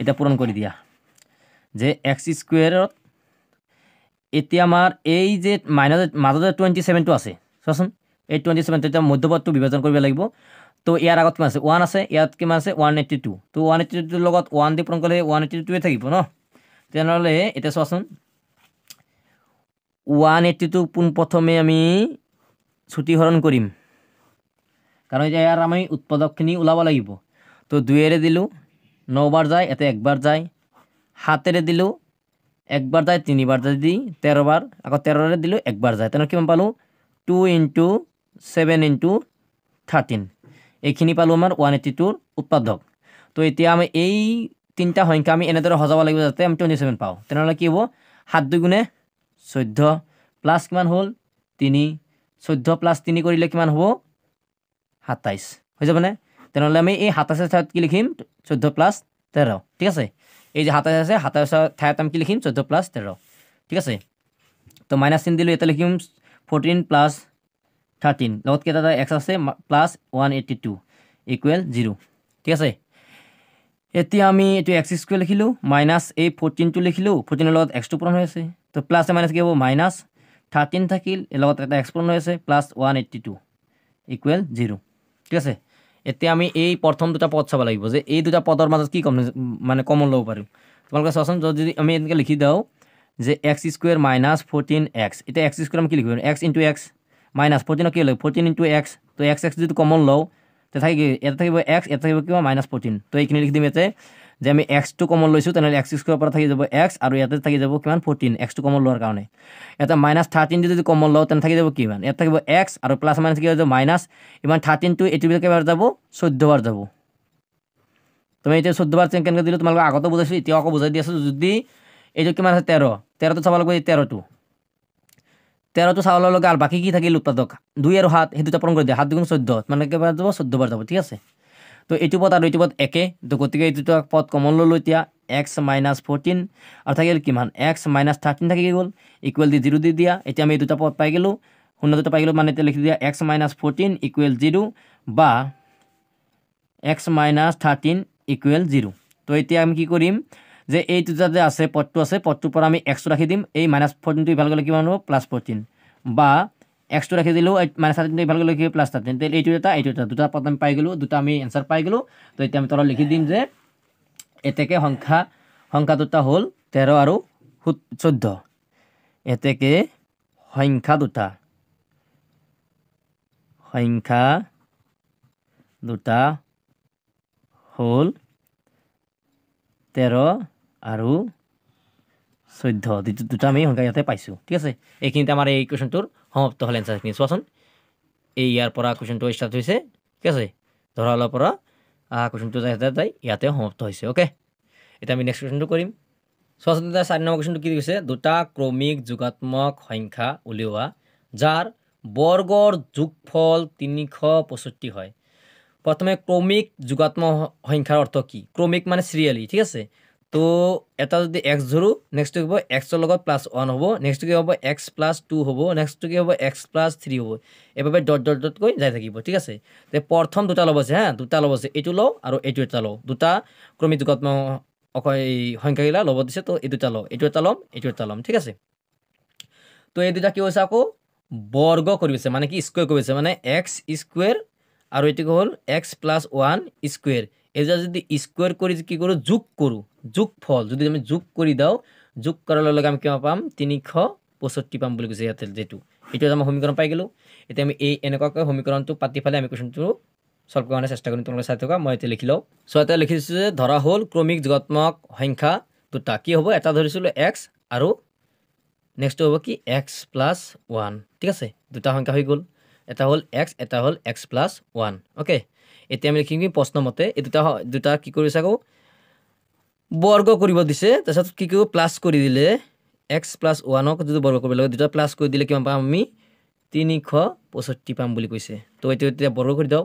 এটা পূৰণ কৰি দিয়া যে x স্কুৱেৰত এতিয়া আমাৰ এই যে মাজতে 27টো আছে চোৱাচোন এই 27 এতিয়া মধ্যপদটো বিভাজন কৰিব লাগিব তো ইয়াৰ আগত কিমান আছে 1 আছে ইয়াত কিমান আছে 182 তো 182 লগত 1 দি পূৰণ কৰিলে 182 থাকিব ন তেনেহ'লে এতিয়া চোৱাচোন 182 পোনপ্ৰথমে আমি ছুটিহৰণ কৰিম কাৰণ এতিয়া ইয়াৰ আমি উৎপাদকখিনি ওলাব লাগিব তো 2ৰে দিলোঁ 9 বাৰ যায় এতে 1 বাৰ যায় 7ৰে দিলোঁ 1 বাৰ যায় 3 বাৰ যায় দি 13 বাৰ আকৌ 13ৰে দিলোঁ 1 বাৰ যায় তেনেহ'লে কিমান পালোঁ 2 × 7 × 13 এইখিনি পালোঁ আমাৰ 182ৰ উৎপাদক তো এতিয়া আমি এই তিনিটা সংখ্যা আমি এনেদৰে সজাব লাগিব যাতে আমি 27 পাওঁ তেনেহ'লে কি হ'ব 7 2 গুণে 14 প্লাছ কিমান হ'ল 3 14 প্লাছ 3 কৰিলে কিমান হ'ব 27 হৈ যাবনে তেনেহ'লে আমি এই 27 ঠাইত কি লিখিম 14 প্লাছ 13 ঠিক আছে এই যে 27 আছে 27 ঠাইত আমি কি লিখিম 14 প্লাছ 13 ঠিক আছে তো মাইনাছ চিন দিলোঁ, এতিয়া লিখিম 14 প্লাছ 13 লগত কেইটা এক্স আছে প্লাছ 182 ইকুৱেল 0। ঠিক আছে, এতিয়া আমি এইটো এক্স স্কুৱেৰ লিখিলোঁ, মাইনাছ এই 14টো লিখিলোঁ, 14ৰ লগত এক্সটো পূৰণ হৈ আছে, তো প্লাছ মাইনাছ কি হ'ব মাইনাছ 13 থাকিল, এই লগত এটা এক্স পূৰণ হৈ আছে প্লাছ 182 ইকুৱেল 0। ঠিক আছে, এতিয়া আমি এই প্ৰথম দুটা পদ চাব লাগিব যে এই দুটা পদৰ মাজত কি কম মানে কমন ল'ব পাৰোঁ। তোমালোকে চোৱাচোন, যদি আমি এনেকৈ লিখি দিওঁ যে এক্স স্কুৱেৰ মাইনাছ 14x, এতিয়া এক্স স্কুৱেৰ আমি কি লিখিব এক্স ইনটু এক্স মাইনাছ 14 কি ল'ব 14 ইনটু এক্স, তো এক্স এক্স যদি কমন লওঁ তেতিয়া থাকি এটা থাকিব এক্স, এটা থাকিব কিবা মাইনাছ 14, তো এইখিনি লিখি দিম ইয়াতে যে আমি এক্সটো কমন লৈছোঁ, তেনেহ'লে এক্স স্কুৱেৰৰ পৰা থাকি যাব এক্স আৰু ইয়াতে থাকি যাব কিমান 14 এক্সটো কমন লোৱাৰ কাৰণে। এটা মাইনাছ 13 যদি কমন লওঁ তেনে থাকি যাব কিমান, ইয়াত থাকিব এক্স আৰু প্লাছ মাইনাছ কি হৈ যাব মাইনাছ, ইমান 13টো এইটো কেইবাৰ যাব 14 বাৰ যাব। তুমি এতিয়া 14 বাৰ কেনেকৈ দিলোঁ তোমালোকে আগতে বুজাইছোঁ, এতিয়াও আকৌ বুজাই দি আছোঁ। যদি এইটো কিমান আছে 13টো চাব লাগিব, এই 13টো চাবলৈ লগা আৰু বাকী কি থাকিল উৎপাদক 2 আৰু 7, সেই দুটা পূৰণ কৰি দিয়ে, 7 2 14 মানে কেইবাৰ যাব 14 বাৰ যাব। ঠিক আছে, তো এইটো পদ আৰু এইটো পদ একে, তো গতিকে এই দুটা পদ কমন ল'লোঁ এতিয়া এক্স মাইনাছ 14 আৰু থাকিল কিমান এক্স মাইনাছ 13 থাকি গ'ল ইকুৱেল দি 0 দি দিয়া। এতিয়া আমি এই দুটা পদ পাই গ'লোঁ, শূন্য দুটা পাই গ'লোঁ, মানে এতিয়া লিখি দিয়া এক্স মাইনাছ 14 ইকুৱেল 0 বা এক্স মাইনাছ 13 ইকুৱেল 0। তো এতিয়া আমি কি কৰিম যে এই দুটা যে আছে পদটো আছে, পদটোৰ পৰা আমি এক্সটো ৰাখি দিম, এই মাইনাছ 14টো ইফালে গ'লে কিমান হ'ব প্লাছ 14, বা এক্সটো ৰাখি দিলোঁ, মাইনাছ 13টো ইফালে গ'লে কি প্লাছ 13, এইটো এটা দুটা পদ আমি পাই গ'লোঁ, দুটা আমি এনচাৰ পাই গ'লোঁ। তো এতিয়া আমি তলত লিখি দিম যে এতেকে সংখ্যা দুটা হ'ল 13 আৰু 14, এতেকে সংখ্যা দুটা হ'ল 13 আৰু 14, দুটা আমি সংখ্যা ইয়াতে পাইছোঁ। ঠিক আছে, এইখিনিতে আমাৰ এই কুৱেশ্যনটোৰ সমাপ্ত হ'ল এনচাৰখিনি। চোৱাচোন, এই ইয়াৰ পৰা কুৱেশ্যনটো ষ্টাৰ্ট হৈছে। ঠিক আছে, ধৰালৰ পৰা কুৱেশ্যনটো যাই ইয়াতে সমাপ্ত হৈছে। অ'কে, এতিয়া আমি নেক্সট কুৱেশ্যনটো কৰিম। চোৱাচোন, 4 নম্বৰ কুৱেশ্যনটো কি দিছে, দুটা ক্ৰমিক যোগাত্মক সংখ্যা উলিওৱা যাৰ বৰ্গৰ যোগফল 365 হয়। প্ৰথমে ক্ৰমিক যোগাত্মক সংখ্যাৰ অৰ্থ কি? ক্ৰমিক মানে চিৰিয়েলি। ঠিক আছে, তো এটা যদি এক্স ধৰোঁ, নেক্সটটো কি হ'ব এক্সৰ লগত প্লাছ 1 হ'ব, নেক্সটটো কি হ'ব এক্স প্লাছ 2 হ'ব, নেক্সটটো কি হ'ব এক্স প্লাছ 3 হ'ব, এইভাবে ডটকৈ যাই থাকিব। ঠিক আছে, তো প্ৰথম দুটা ল'ব আছে, দুটা ল'ব আছে, এইটো লওঁ আৰু এইটো এটা লওঁ, দুটা ক্ৰমিক যোগাত্মক এই সংখ্যাগিলা ল'ব দিছে, তো এই দুটা লওঁ, এইটো এটা ল'ম, এইটো এটা ল'ম। ঠিক আছে, তো এই দুটা কি হৈছে আকৌ বৰ্গ কৰিছে, মানে কি স্কুৱেৰ কৰিছে, মানে এক্স স্কুৱেৰ আৰু এইটো হ'ল এক্স প্লাছ 1 স্কুৱেৰ। এই যদি স্কুৱেৰ কৰি কি কৰোঁ যোগ কৰোঁ, যোগফল যদি আমি যোগ কৰি দিওঁ, যোগ কৰাৰ লগে লগে আমি কিমান পাম 365 পাম বুলি কৈছে ইয়াতে, যিটো এইটো আমি সমীকৰণ পাই গ'লোঁ। এতিয়া আমি এই এনেকুৱাকৈ সমীকৰণটো পাতি পেলাই আমি কুৱেশ্যনটো সলভ কৰাৰ চেষ্টা কৰিম। তোমালোকে চাই থকা, মই এতিয়া লিখি লওঁ। চ' এতিয়া লিখি দিছোঁ যে ধৰা হ'ল ক্ৰমিক যোগাত্মক সংখ্যা দুটা, কি হ'ব এটা ধৰিছিলোঁ এক্স আৰু নেক্সটটো হ'ব কি এক্স প্লাছ 1। ঠিক আছে, দুটা সংখ্যা হৈ গ'ল, এটা হ'ল এক্স, এটা হ'ল এক্স প্লাছ 1। অ'কে, এতিয়া আমি লিখিম কি প্ৰশ্নমতে এই দুটা কি কৰিছে আকৌ বৰ্গ কৰিব দিছে, তাৰপিছত কি কৰিব প্লাছ কৰি দিলে এক্স প্লাছ 1ক যদি বৰ্গ কৰিব লাগে, দুটা প্লাছ কৰি দিলে কিমান পাম আমি 365 পাম বুলি কৈছে। তো এইটো এতিয়া বৰ্গ কৰি দিওঁ,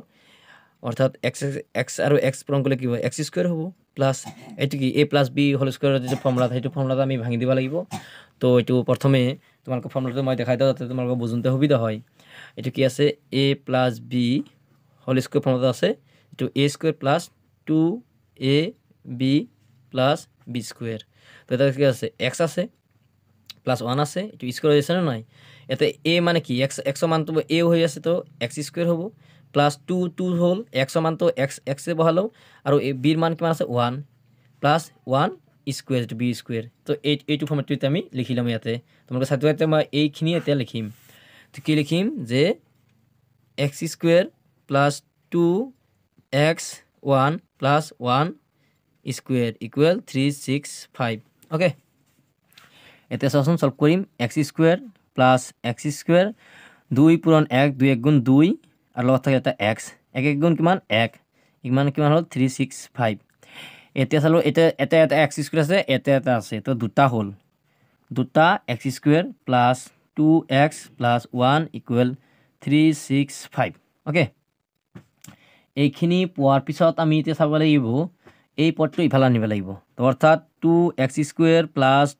অৰ্থাৎ এক্স আৰু এক্স পূৰণ কৰিলে কি হ'ব এক্স স্কুৱেৰ হ'ব, প্লাছ এইটো কি এ প্লাছ বি হোল স্কুৱেৰৰ যিটো ফৰ্মুলা সেইটো ফৰ্মুলাটো আমি ভাঙি দিব লাগিব। তো এইটো প্ৰথমে তোমালোকৰ ফৰ্মুলাটো মই দেখাই দিওঁ যাতে তোমালোকৰ বুজোঁতে সুবিধা হয়। এইটো কি আছে a plus b whole square ফৰ্মুলাটো আছে, এইটো a square plus 2ab plus b square. তো এটা কি আছে এক্স আছে প্লাছ 1 আছে, এইটো স্কুৱেৰ হৈ আছে নে নাই, ইয়াতে এ মানে কি এক্সৰ মানটো এ হৈ আছে, তো এক্স স্কুৱেৰ হ'ব, প্লাছ 2 হ'ল এক্সৰ মানটো এক্সে বহালোঁ, আৰু বিৰ মান কিমান আছে 1 প্লাছ 1 স্কুৱেৰ, এইটো বি স্কুৱেৰ। তো এইটো ফৰ্মেটটো এতিয়া আমি লিখি ল'ম ইয়াতে। তোমালোকে চাই এতিয়া মই এইখিনি এতিয়া লিখিম, তো কি লিখিম যে x square plus 2x1 plus 1 square equal 365। Okay, এতিয়া চাওঁচোন সলভ কৰিম, x square plus x square 2 পূৰণ 1, 2 1 গুণ 2 আৰু লগত থাকে এটা এক্স, 1 1 গুণ কিমান 1, ইমান কিমান হ'ল 365। এতিয়া চালোঁ এতিয়া এটা এক্স স্কুৱেৰ আছে, এটা আছে, তো দুটা হ'ল, দুটা x square plus 2x plus 1 equal 365। Okay, এইখিনি পোৱাৰ পিছত আমি এতিয়া চাব লাগিব এই পদটো ইফালে আনিব লাগিব তো অৰ্থাৎ 2x² +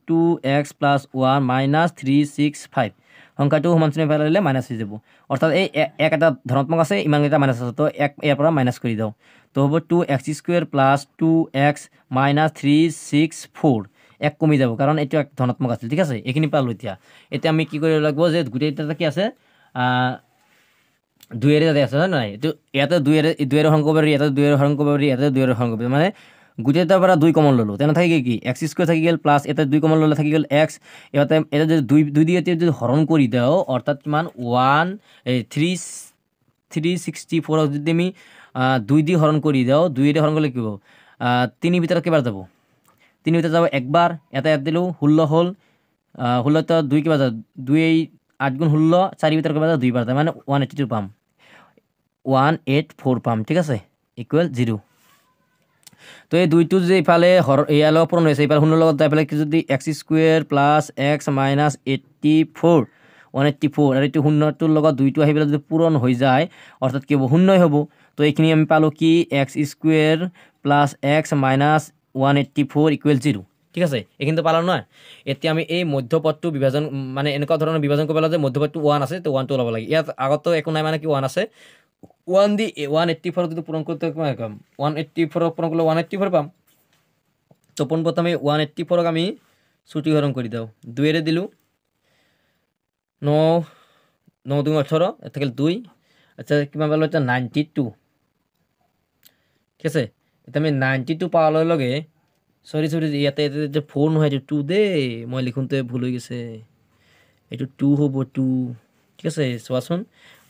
2x + 1 - 365 সংখ্যাটো সমান চিহ্ন ইফালে আহিলে মাইনাছ হৈ যাব অৰ্থাৎ এই এক এটা ধনাত্মক আছে ইমানকেইটা মাইনাছ আছে তো এক ইয়াৰ পৰা মাইনাছ কৰি দিওঁ তো হ'ব 2x² + 2x - 364 এক কমি যাব কাৰণ এইটো এক ধনাত্মক আছিল ঠিক আছে এইখিনি পালোঁ এতিয়া আমি কি কৰিব লাগিব যে গোটেইটা কি আছে 2 আছে হয় নাই এইটো ইয়াতে 2 হৰণ কৰিব পাৰি ইয়াতে 2 হৰণ কৰিব পাৰি ইয়াতে 2 হৰণ কৰিব পাৰি মানে গোটেইটাৰ পৰা 2 কমন ল'লোঁ তেনে থাকি কি x² থাকি গ'ল প্লাছ ইয়াতে 2 কমন ল'লে থাকি গ'ল x ইয়াতে এটা যদি 2 দিয়ে যদি হৰণ কৰি দিওঁ অৰ্থাৎ কিমান 364 যদি আমি 2 দি হৰণ কৰি দিওঁ 2 দি হৰণ কৰিলে কি হ'ব 3 ভিতৰত কেইবাৰ যাব 3 ভিতৰত যাব একবাৰ এটা ইয়াত দিলোঁ 16 হ'ল 16 2 কিবা যাব 2 8 × 16 4 ভিতৰত কেইবাৰ যাব 2 বাৰ যায় মানে 182 পাম 184 পাম ঠিক আছে ইকুৱেল 0 তো এই দুইটো যে ইফালে ইয়াৰ লগত পূৰণ হৈছে ইফালে 0 লগত যাই পেলাই যদি x² + x - 84 184 আৰু এইটো 0টোৰ লগত 2টো আহি পেলাই যদি পূৰণ হৈ যায় অৰ্থাৎ কি হ'ব 0 হ'ব তো এইখিনি আমি পালোঁ কি x² + x - 184 ইকুৱেল 0 ঠিক আছে এইখিনিতো পালোঁ নহয় এতিয়া আমি এই মধ্যপদটো বিভাজন মানে এনেকুৱা ধৰণৰ বিভাজন কৰিব লাগে যে মধ্যপদটো 1 আছে তো 1টো ওলাব লাগে ইয়াত আগতো একো নাই মানে কি 1 আছে 1 দি 184 যদি পূৰণ করতে কম 184 পূরণ করলে 184 পাম তো প্রথমে 184 আমি ছুটিকরণ করে দাও 2 এর দিলু 9 9 2 18 এর থেকে 2 আচ্ছা কিমান পালো এটা 92 ঠিক আছে এটা আমি 92 পাওয়ার লগে সরি ইয়াতে যে 4 নহয় এটা 2 দে মই লিখুনতে ভুল হৈ গেছে এটা 2 হ'ব 2 ঠিক আছে চোৱাচোন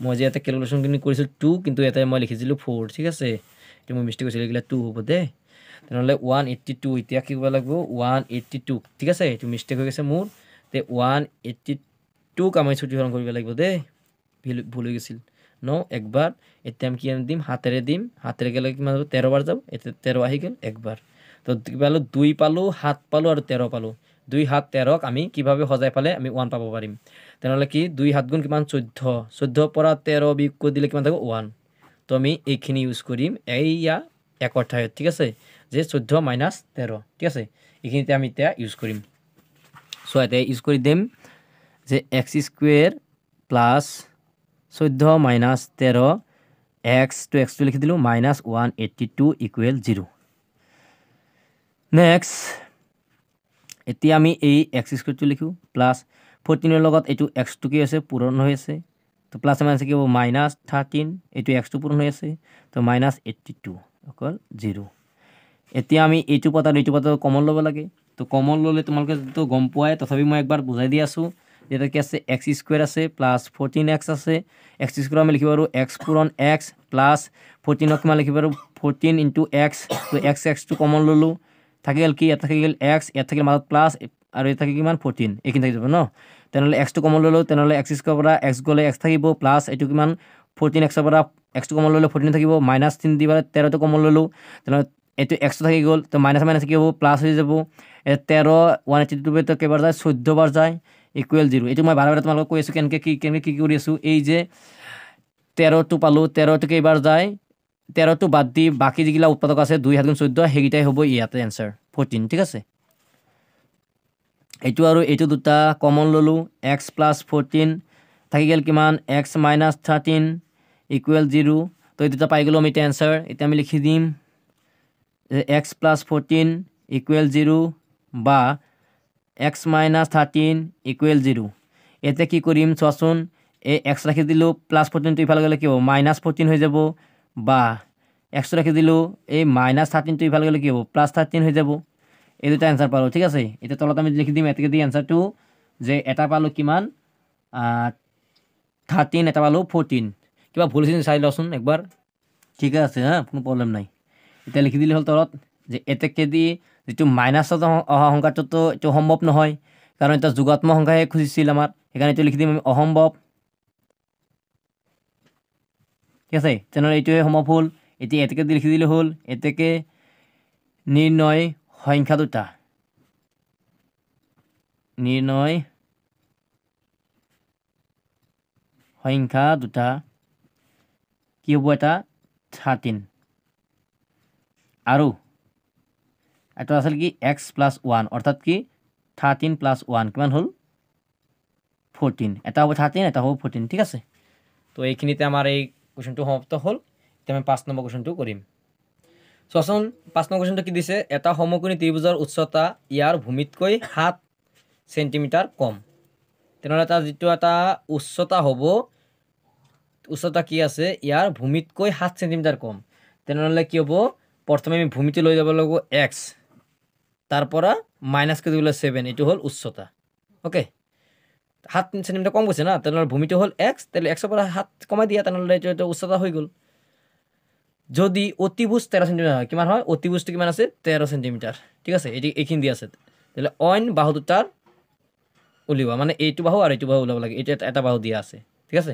মই যে এটা ক্যালকুলেশনখিনি কৰিছিল 2 কিন্তু এটা মই লিখিছিলো 4 ঠিক আছে এটা মই মিস্টেক হৈছিল এগুলা 2 হ'ব দে তেনেহলে 182 এতিয়া কি কৰিব লাগিব 182 ঠিক আছে এটা মিস্টেক হৈ গৈছে মোৰ তে 182 কামাই ছুটিকৰণ কৰিব লাগিব দে ভুল হৈ গৈছিল ন একবাৰ এতিয়া আমি কি দিম হাতেৰে গেলে কিমান হ'ব 13 বাৰ যাব এটা 13 আহি গেল একবাৰ তো কি পালো 2 পালো 7 পালো আৰু 13 পালো 2 7 13 আমি কিভাবে সজাই পালে আমি 1 পাব পাৰিম তেনেহলে কি 2 7 গুণ কিমান 14 14 পৰা 13 বিয়োগ কৰি দিলে কিমান থাকব 1 তো আমি এইখিনি ইউজ কৰিম এইয়া একৰ ঠাইত ঠিক আছে যে 14 - 13 ঠিক আছে এইখিনিতে আমি এতিয়া ইউজ কৰিম সো এটা ইউজ কৰি দিম যে x² + 14 - 13 x to x লিখি দিলো -182 ইকুৱেল 0 নেক্সট এতিয়া আমি এই x² টো লিখো প্লাস 14 এর লগত এইটো x টো কি আছে পূরণ হৈ আছে তো প্লাস মাইনাস কি হ'ব -13 এইটো x টো পূরণ হৈ আছে তো -82 অকল 0 এতিয়া আমি এইটো পদ আৰু এইটো পদ কমন ল'ব লাগে তো কমন ল'লে তোমালোকে তো গম পোৱাই তথাপি মই একবাৰ বুজাই দি আছো যেটা কি আছে x² আছে প্লাস 14x আছে x² আমি লিখিব পাৰো x পূৰণ x প্লাস 14 কিমান লিখিব পাৰো 14 * x তো x টো কমন ল'লো থাকি গেল কি থাকি গেল x ইয়াত থাকিল মাজত প্লাস আৰু এই থাকি কিমান 14 এইখিনি থাকি যাব ন তেনেহলে x টো কমন ল'লো তেনেহলে x² পৰা x গলে x থাকিব প্লাস এইটো কিমান 14x পৰা x টো কমন ল'লে 14 থাকিব -3 দিবা 13 টো কমন ল'লো তেনেহলে এইটো x টো থাকি গল তো মাইনাস মাইনাস কি হ'ব প্লাস হৈ যাব 13 182 তো কেবাৰ যায় 14 বাৰ যায় ইকুৱেল 0 এইটো মই বাৰে বাৰে তোমালোকক কৈ আছো কেনকে কি কৰি আছো এই যে 13 টো পালো 13 টো কেবাৰ যায় 13 টো বাদ দি বাকি যিগিলা উৎপাদক আছে 2 7 14 হেগিটাই হ'ব ইয়াতে आंसर 14 ঠিক আছে এইটো আৰু এইটো দুটা কমন ললো x + 14 থাকি গেল কিমান x - 13 ইকুৱেল 0 তো এই দুটা পাই গলো আমি आंसर এটা আমি লিখি দিম x + 14 ইকুৱেল 0 বা x - 13 ইকুৱেল 0 এতে কি কৰিম চোৱাচোন এই x ৰাখি দিলো +14 টো ইফালে গলে কি হ'ব -14 হৈ যাব বা x ৰাখি দিলো এই -13 টো ইফালে গলে কি হ'ব +13 হৈ যাব এই দুটা आंसर পালো ঠিক আছে এটা তলত আমি লিখি দিম এতে দি आंसर টো যে এটা পালো কিমান 13 এটা পালো 14 কিবা ভুল হৈছে চাই লওঁচোন একবাৰ ঠিক আছে হ্যাঁ কোনো প্ৰবলেম নাই এটা লিখি দিলে হল তলত যে এতেকে দি যেটো মাইনাস অহা সংখ্যাটো তো এটো সম্ভৱ নহয় কাৰণ এটা যোগাত্মক সংখ্যাহে খুজিছিল আমাৰ এখানে এটো লিখি দিম আমি অসম্ভৱ ঠিক আছে তেনেহলে এইটোৱে সম্ভৱ হ'ল এতিয়া এতেকে দি লিখি দিলে হ'ল এতেকে নিৰ্ণয় সংখ্যা দুটা নিৰ্ণয় সংখ্যা দুটা কি হ'ব এটা 13 আৰু এটা আছিল কি x + 1 অর্থাৎ কি 13 + 1 কিমান হল 14 এটা হ'ব 13 এটা হ'ব 14 ঠিক আছে তো এইখিনিতে আমাৰ এই কোৱেশ্চনটো সমাপ্ত হ'ল এতিয়া আমি 5 নম্বৰ কোৱেশ্চনটো কৰিম চোৱাচোন 5 নম্বৰ কোৱেশ্চনটো কি দিছে এটা সমকোণী ত্ৰিভুজৰ উচ্চতা ইয়াৰ ভূমিতকৈ 7 সেন্টিমিটাৰ কম তেনেহ'লে তাৰ যিটো এটা উচ্চতা হ'ব উচ্চতা কি আছে ইয়াৰ ভূমিতকৈ 7 সেন্টিমিটাৰ কম তেনেহ'লে কি হ'ব প্ৰথমে আমি ভূমিটো লৈ যাব লাগিব x তাৰ পৰা মাইনাস কে দিলে 7 এটো হল উচ্চতা ওকে 7 সেন্টিমিটাৰ কম গৈছে না তেনেহ'লে ভূমিটো হল x তাহলে x পৰা 7 কমাই দিয়া তেনেহ'লে এটো উচ্চতা হৈ গল যদি অতিভুজ 13 সেন্টিমিটাৰ হয় কিমান হয় অতিভুজটো কিমান আছে 13 সেন্টিমিটাৰ ঠিক আছে এটি এইখিনি দি আছে তাহলে অইন বাহু দুটাৰ উলিওৱা মানে এইটো বাহু আৰু এইটো বাহু উলাব লাগে এটা এটা বাহু দিয়া আছে ঠিক আছে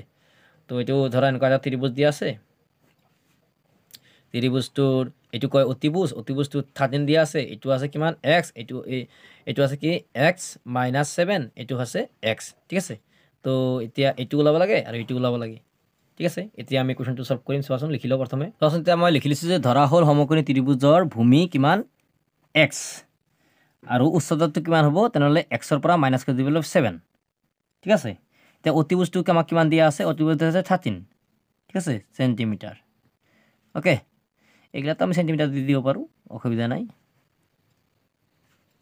তো এটো ধৰা এনেকুৱা এটা ত্ৰিভুজ দিয়া আছে ত্ৰিভুজটোৰ এটো কয় অতিভুজ অতিভুজটো 13 দিয়া আছে এটো আছে কিমান x এটো আছে কি x - 7 এটো আছে x ঠিক আছে তো এতিয়া এটো ওলাব লাগে আৰু এটো ওলাব লাগে ঠিক আছে এতিয়া আমি কোৱেশ্চনটো সলভ কৰিম চোৱাচোন লিখিলো প্ৰথমে চোৱাচোন এতিয়া মই লিখিলিছো যে ধৰা হল সমকোণী ত্ৰিভুজৰ ভূমি কিমান x আৰু উচ্চতাটো কিমান হ'ব তেনেহলে x ৰ পৰা মাইনাস কৰি দিবলৈ 7 ঠিক আছে এতিয়া অতিভুজটো আমাক কিমান দিয়া আছে অতিভুজটো আছে 13 ঠিক আছে সেন্টিমিটাৰ ওকে এগুলা তো আমি সেন্টিমিটাৰ দিয়ে দিব পাৰো অসুবিধা নাই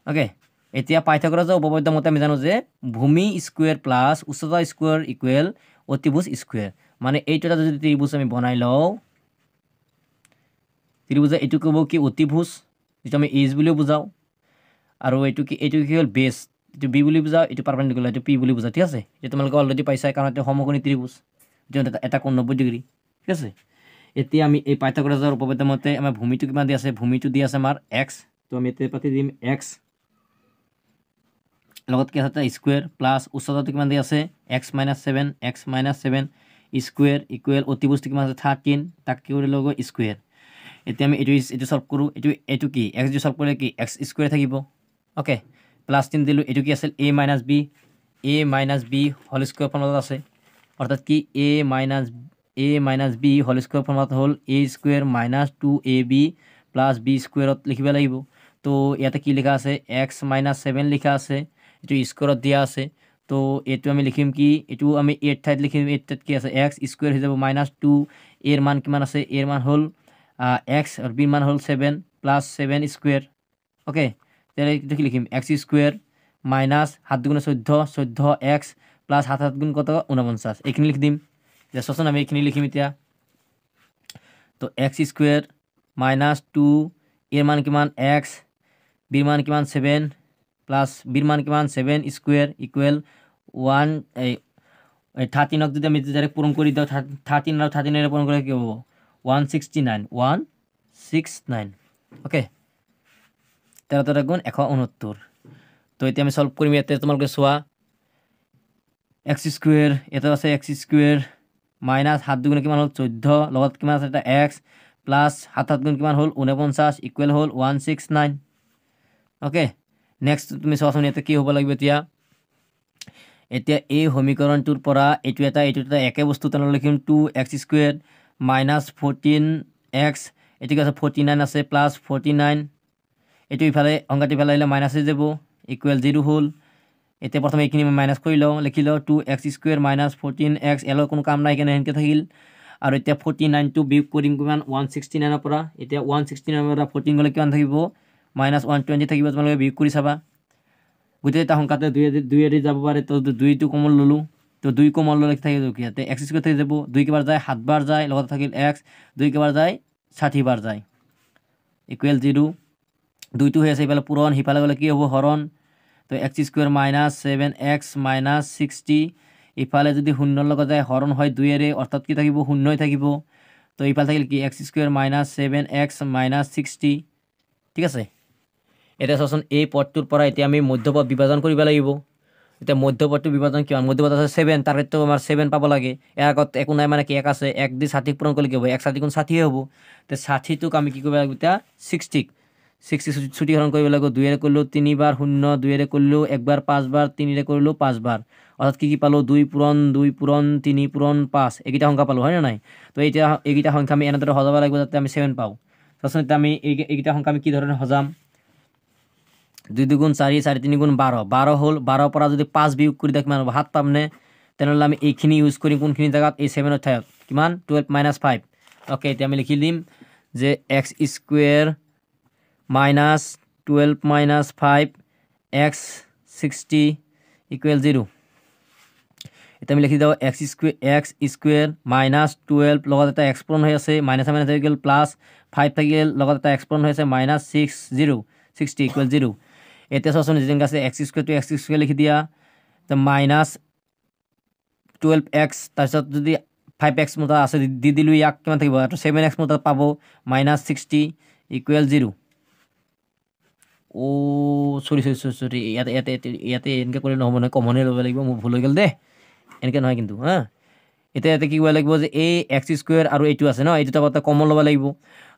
ওকে এতিয়া পাইথাগোৰাসৰ উপপাদ্য মতে আমি জানো যে ভূমি স্কয়ার প্লাস উচ্চতা স্কয়ার ইকুয়াল অতিভুজ স্কয়ার মানে এইটা যদি ত্রিভুজ আমি বনাই লও ত্রিভুজ এটো কব কি অতিভুজ যেটা আমি এইচ বুলিও বুজাও আৰু এটো কি হল বেস এটো বি বুলি বুজাও এটো পারপেন্ডিকুলার এটো পি বুলি বুজাও ঠিক আছে যে তোমালোকে অলরেডি পাইছা কাৰণ এটো সমকোণী ত্ৰিভুজ যেটা এটা কোণ 90 ডিগ্ৰী ঠিক আছে এতিয়া আমি এই পাইথাগোৰাসৰ উপপাদ্য মতে আমাৰ ভূমিটো কিমান দি আছে ভূমিটো দি আছে আমাৰ x তো আমি এতে পাতি দিম x লগত কি আছে স্কয়ার প্লাস উচ্চতাটো কিমান দি আছে x - 7 x - 7 স্কয়ার ইকুয়াল অতিভুজটো কিমান আছে 13 তাক কি কৰি লগ স্কয়াৰ এতিয়া আমি এটো সলভ কৰো এটো কি x যদি সলভ কৰিলে কি x স্কয়ার থাকিব ওকে প্লাস 3 দিলো এটো কি আছিল a - b whole square formula আছে অর্থাৎ কি a minus b whole square formula হল a square minus 2ab plus b square লিখিব লাগিব তো ইয়াতে কি লেখা আছে x minus 7 লেখা আছে এটো স্কয়ারত দিয়া আছে তো এটো আমি লিখিম কি এটো আমি 8 ঠাইত লিখিম 8 ঠাইত কি আছে x স্কয়ার হৈ যাব -2 এর মান কিমান আছে এর মান হল x আর b মান হল 7 plus 7 স্কয়ার ওকে তাহলে এটো কি লিখিম x স্কয়ার minus 7 গুণ 14 x plus 7 গুণ কত 49 এইখিনি লিখ দিম চোৱাচোন আমি এইখিনি লিখিম এতিয়া তো x স্কয়ার -2 এর মান কিমান x b মান কিমান 7 প্লাস b মান কিমান 7 স্কয়ার ইকুয়াল 1 13 ক যদি আমি ডাইরেক্ট পূরণ কৰি দাও 13 আৰু 13 এৰ পূৰণ কৰিলে কি হ'ব 169 ওকে 13 গুণ 169 তো এতিয়া আমি সলভ কৰিম ইয়াতে তোমালোকে চোৱা x স্কয়ার এটা আছে x স্কয়ার মাইনাস 7 গুণ কিমান হল 14 লগত কিমান আছে এটা x প্লাস 7 গুণ কিমান হল 49 ইকুয়াল হল 169 ওকে নেক্সট তুমি চোৱাচোন ইয়াতে কি হ'ব লাগিব এতিয়া এই সমীকৰণটোৰ পৰা এটো এটা একে বস্তু তেনে লিখিম 2x স্কয়ার minus 14x এটো কি আছে 49 আছে প্লাস 49 এটো ইফালে অংকটি ইফালে আহিলে মাইনাস হৈ যাব ইকুয়াল 0 হল এতিয়া প্ৰথমে এইখিনি মাইনাস কৰি লও লিখি লও 2x স্কয়াৰ minus 14x এলৰ কোনো কাম নাই কেনে হেনকে থাকিল আৰু এতিয়া 49 টো বিয়োগ কৰিম কিমান 169 ৰ পৰা এতিয়া 169 ৰ পৰা 14 গলে কিমান থাকিব -120 থাকিব তোমালোকে বিয়োগ কৰি চাবা গোটেইটা সংখ্যাতে 2 এৰি যাব পাৰে তো 2 টো কমন ললো তো 2 কমন ললে থাকিব কি ইয়াতে x স্কয়ার থাকি যাব 2 কেবাৰ যায় 7 বাৰ যায় লগত থাকিল x 2 কেবাৰ যায় 60 বাৰ যায় ইকুয়াল 0 2 টো হৈ আছে ইফালে পূৰণ হিফালে গলে কি হ'ব হৰণ তো x square minus 7x minus 60 ইফালে যদি 0 লগত যায় হরণ হয় 2 এর অর্থাৎ কি থাকিব 0 থাকিব তো ইফালে থাকিল কি x square minus 7x minus 60 ঠিক আছে এটা সচন এই পদটোৰ পৰা এতিয়া আমি মধ্যপদ বিভাজন কৰিব লাগিব এটা মধ্যপদটো বিভাজন কিমান মধ্যপদ আছে 7 তাৰ তো আমাৰ 7 পাব লাগে এর আগত একো নাই মানে কি এক আছে 1 দি 60 পূরণ কৰিলে কি হ'ব 1 60 গুণ 60 হ'ব তে 60 টোক আমি কি কৰিব লাগিব এটা 60 ছুটি হৰণ কৰিব লাগিব 2 এৰ কৰিলো 3 বাৰ 0 2 এৰ কৰিলো 1 বাৰ 5 বাৰ 3 এৰ কৰিলো 5 বাৰ অর্থাৎ কি পালো 2 পূরণ 3 পূরণ 5 এইটা সংখ্যা পালো হয় না নাই তো এইটা সংখ্যা আমি এনেদৰে হজাব লাগিব যাতে আমি 7 পাও তাছতে আমি এইটা সংখ্যা আমি কি ধৰণে হজাম 2 2 4 4 3 12 12 হল 12 পৰা যদি 5 বিয়োগ কৰি দিওঁ কিমান হ'ব 7 পাম নে তেনেহ'লে আমি এইখিনি ইউজ কৰিম কোনখিনি জায়গাত এই 7 ৰ ঠাইত কিমান 12 - 5 ওকে এতিয়া আমি লিখি দিম যে x square minus 12 minus 5 x 60 equal 0 এটা আমি লিখি দাও x স্কয়ার minus 12 লগত এটা এক্সপোনেন্ট হৈ আছে মাইনাস মাইনাস হৈ গেল প্লাস 5 থাকিল লগত এটা এক্সপোনেন্ট হৈ আছে minus 60 equal 0 এটা সসন যেন আছে x square to x square লিখি দিয়া তো minus 12x তাৰছত যদি 5x মত আছে দি দিলু ইয়াক কিমান থাকিব তো 7x মত পাবো minus 60 equal 0 ও সরি ইয়াতে এনেকে কৰিলে নহব নহয় কমনে লব লাগিব মোৰ ভুল হৈ গেল দে এনেকে নহয় কিন্তু হ্যাঁ এটা কি কৰিব লাগিব যে এই x স্কয়াৰ আৰু এইটো আছে ন এই দুটা কথা কমন লব লাগিব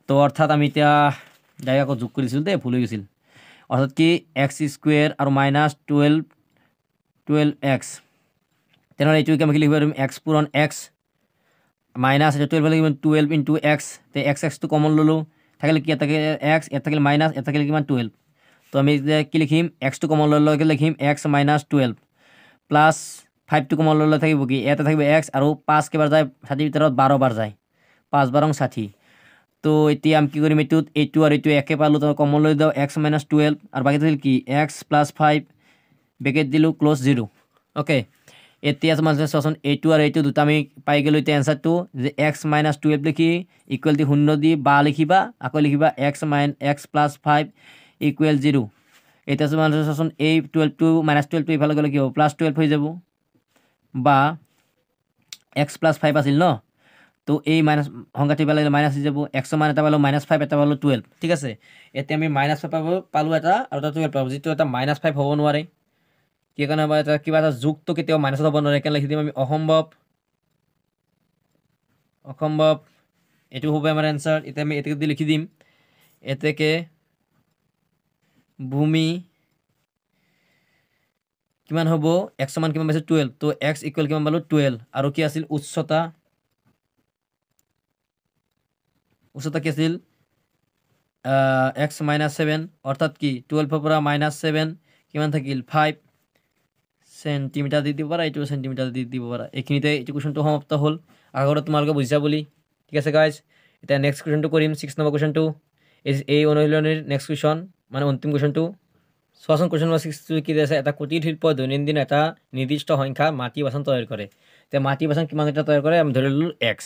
তো অর্থাৎ আমি এতিয়া ডাইরেক্ট যোগ কৰিছিল দে ভুল হৈ গৈছিল অৰ্থাৎ কি x স্কয়াৰ আৰু minus 12x তেনেহলে এইটো কি আমি লিখিব পাৰিম x পূৰণ x minus 12 লাগিব 12 into x তে x টো কমন ললো থাকিলে কি থাকে x এটা থাকিলে মাইনাস এটা থাকিলে কিমান 12 তো আমি কি লিখিম x টো কমন ললে লিখিম x - 12 প্লাস 5 টো কমন ললে থাকিব কি এটা থাকিব x আৰু 5 কেবাৰ যায় 60 ভিতৰত 12 বাৰ যায় 5 12 60 তো এতিয়া আমি কি কৰিম এইটো আৰু এইটো একে পালো তো কমন লৈ দাও x - 12 আৰু বাকি থাকিল কি x + 5 ব্ৰেকেট দিলু ক্লোজ 0 ওকে এতিয়া তোমাৰ সসন এইটো আৰু এইটো দুটা আমি পাই গেলো এতিয়া আনসারটো যে x - 12 লিখি ইকুয়াল টু 0 দি বা লিখিবা আকৌ লিখিবা x + 5 ইকুয়াল 0 এটা তোমাৰ সসন এই 12 টু -12 টু ইফালে গলে কি হ'ব +12 হৈ যাব বা x + 5 আছিল ন তো এই মাইনাস সংখ্যাটি পালে মাইনাস হৈ যাব x মান এটা পালো -5 এটা পালো 12 ঠিক আছে এতিয়া আমি -5 পালো এটা আৰু এটা 12 পাবো যেটো এটা -5 হ'ব নোৱাৰে কি কাৰণে বা এটা কিবা এটা যুক্ত কেতিয়াও মাইনাসত হ'ব নোৱাৰে কেন লিখি দিম আমি অসম্ভৱ এটো হবে আমাৰ आंसर এতিয়া আমি এটাকে দি লিখি দিম এতেকে ভূমি কিমান হ'ব x মান কিমান পাইছে 12 তো x ইকুয়াল কিমান পালো 12 আৰু কি আছিল উচ্চতা কি আছিল x - 7 অৰ্থাৎ কি 12 পৰা -7 কিমান থাকিল 5 সেন্টিমিটাৰ দি দিব পাৰা 8 সেন্টিমিটাৰ দি দিব পাৰা এইখিনিতে এই কোশ্চেনটো সমাপ্ত হল আগৰ তোমালোকে বুজিছা বুলি ঠিক আছে গাইস এটা নেক্সট কোশ্চেনটো কৰিম 6 নম্বৰ কোশ্চেনটো এই অনুশীলনীৰ নেক্সট কোশ্চেন মানে অন্তিম কোশ্চেনটো সসন কোশ্চেন নম্বৰ 6 কি আছে এটা কুটিৰ শিল্প দৈনন্দিন এটা নিৰ্দিষ্ট সংখ্যা মাটি বাচন তৈয়াৰ কৰে তে মাটি বাচন কিমান এটা তৈয়াৰ কৰে আমি ধৰিলো x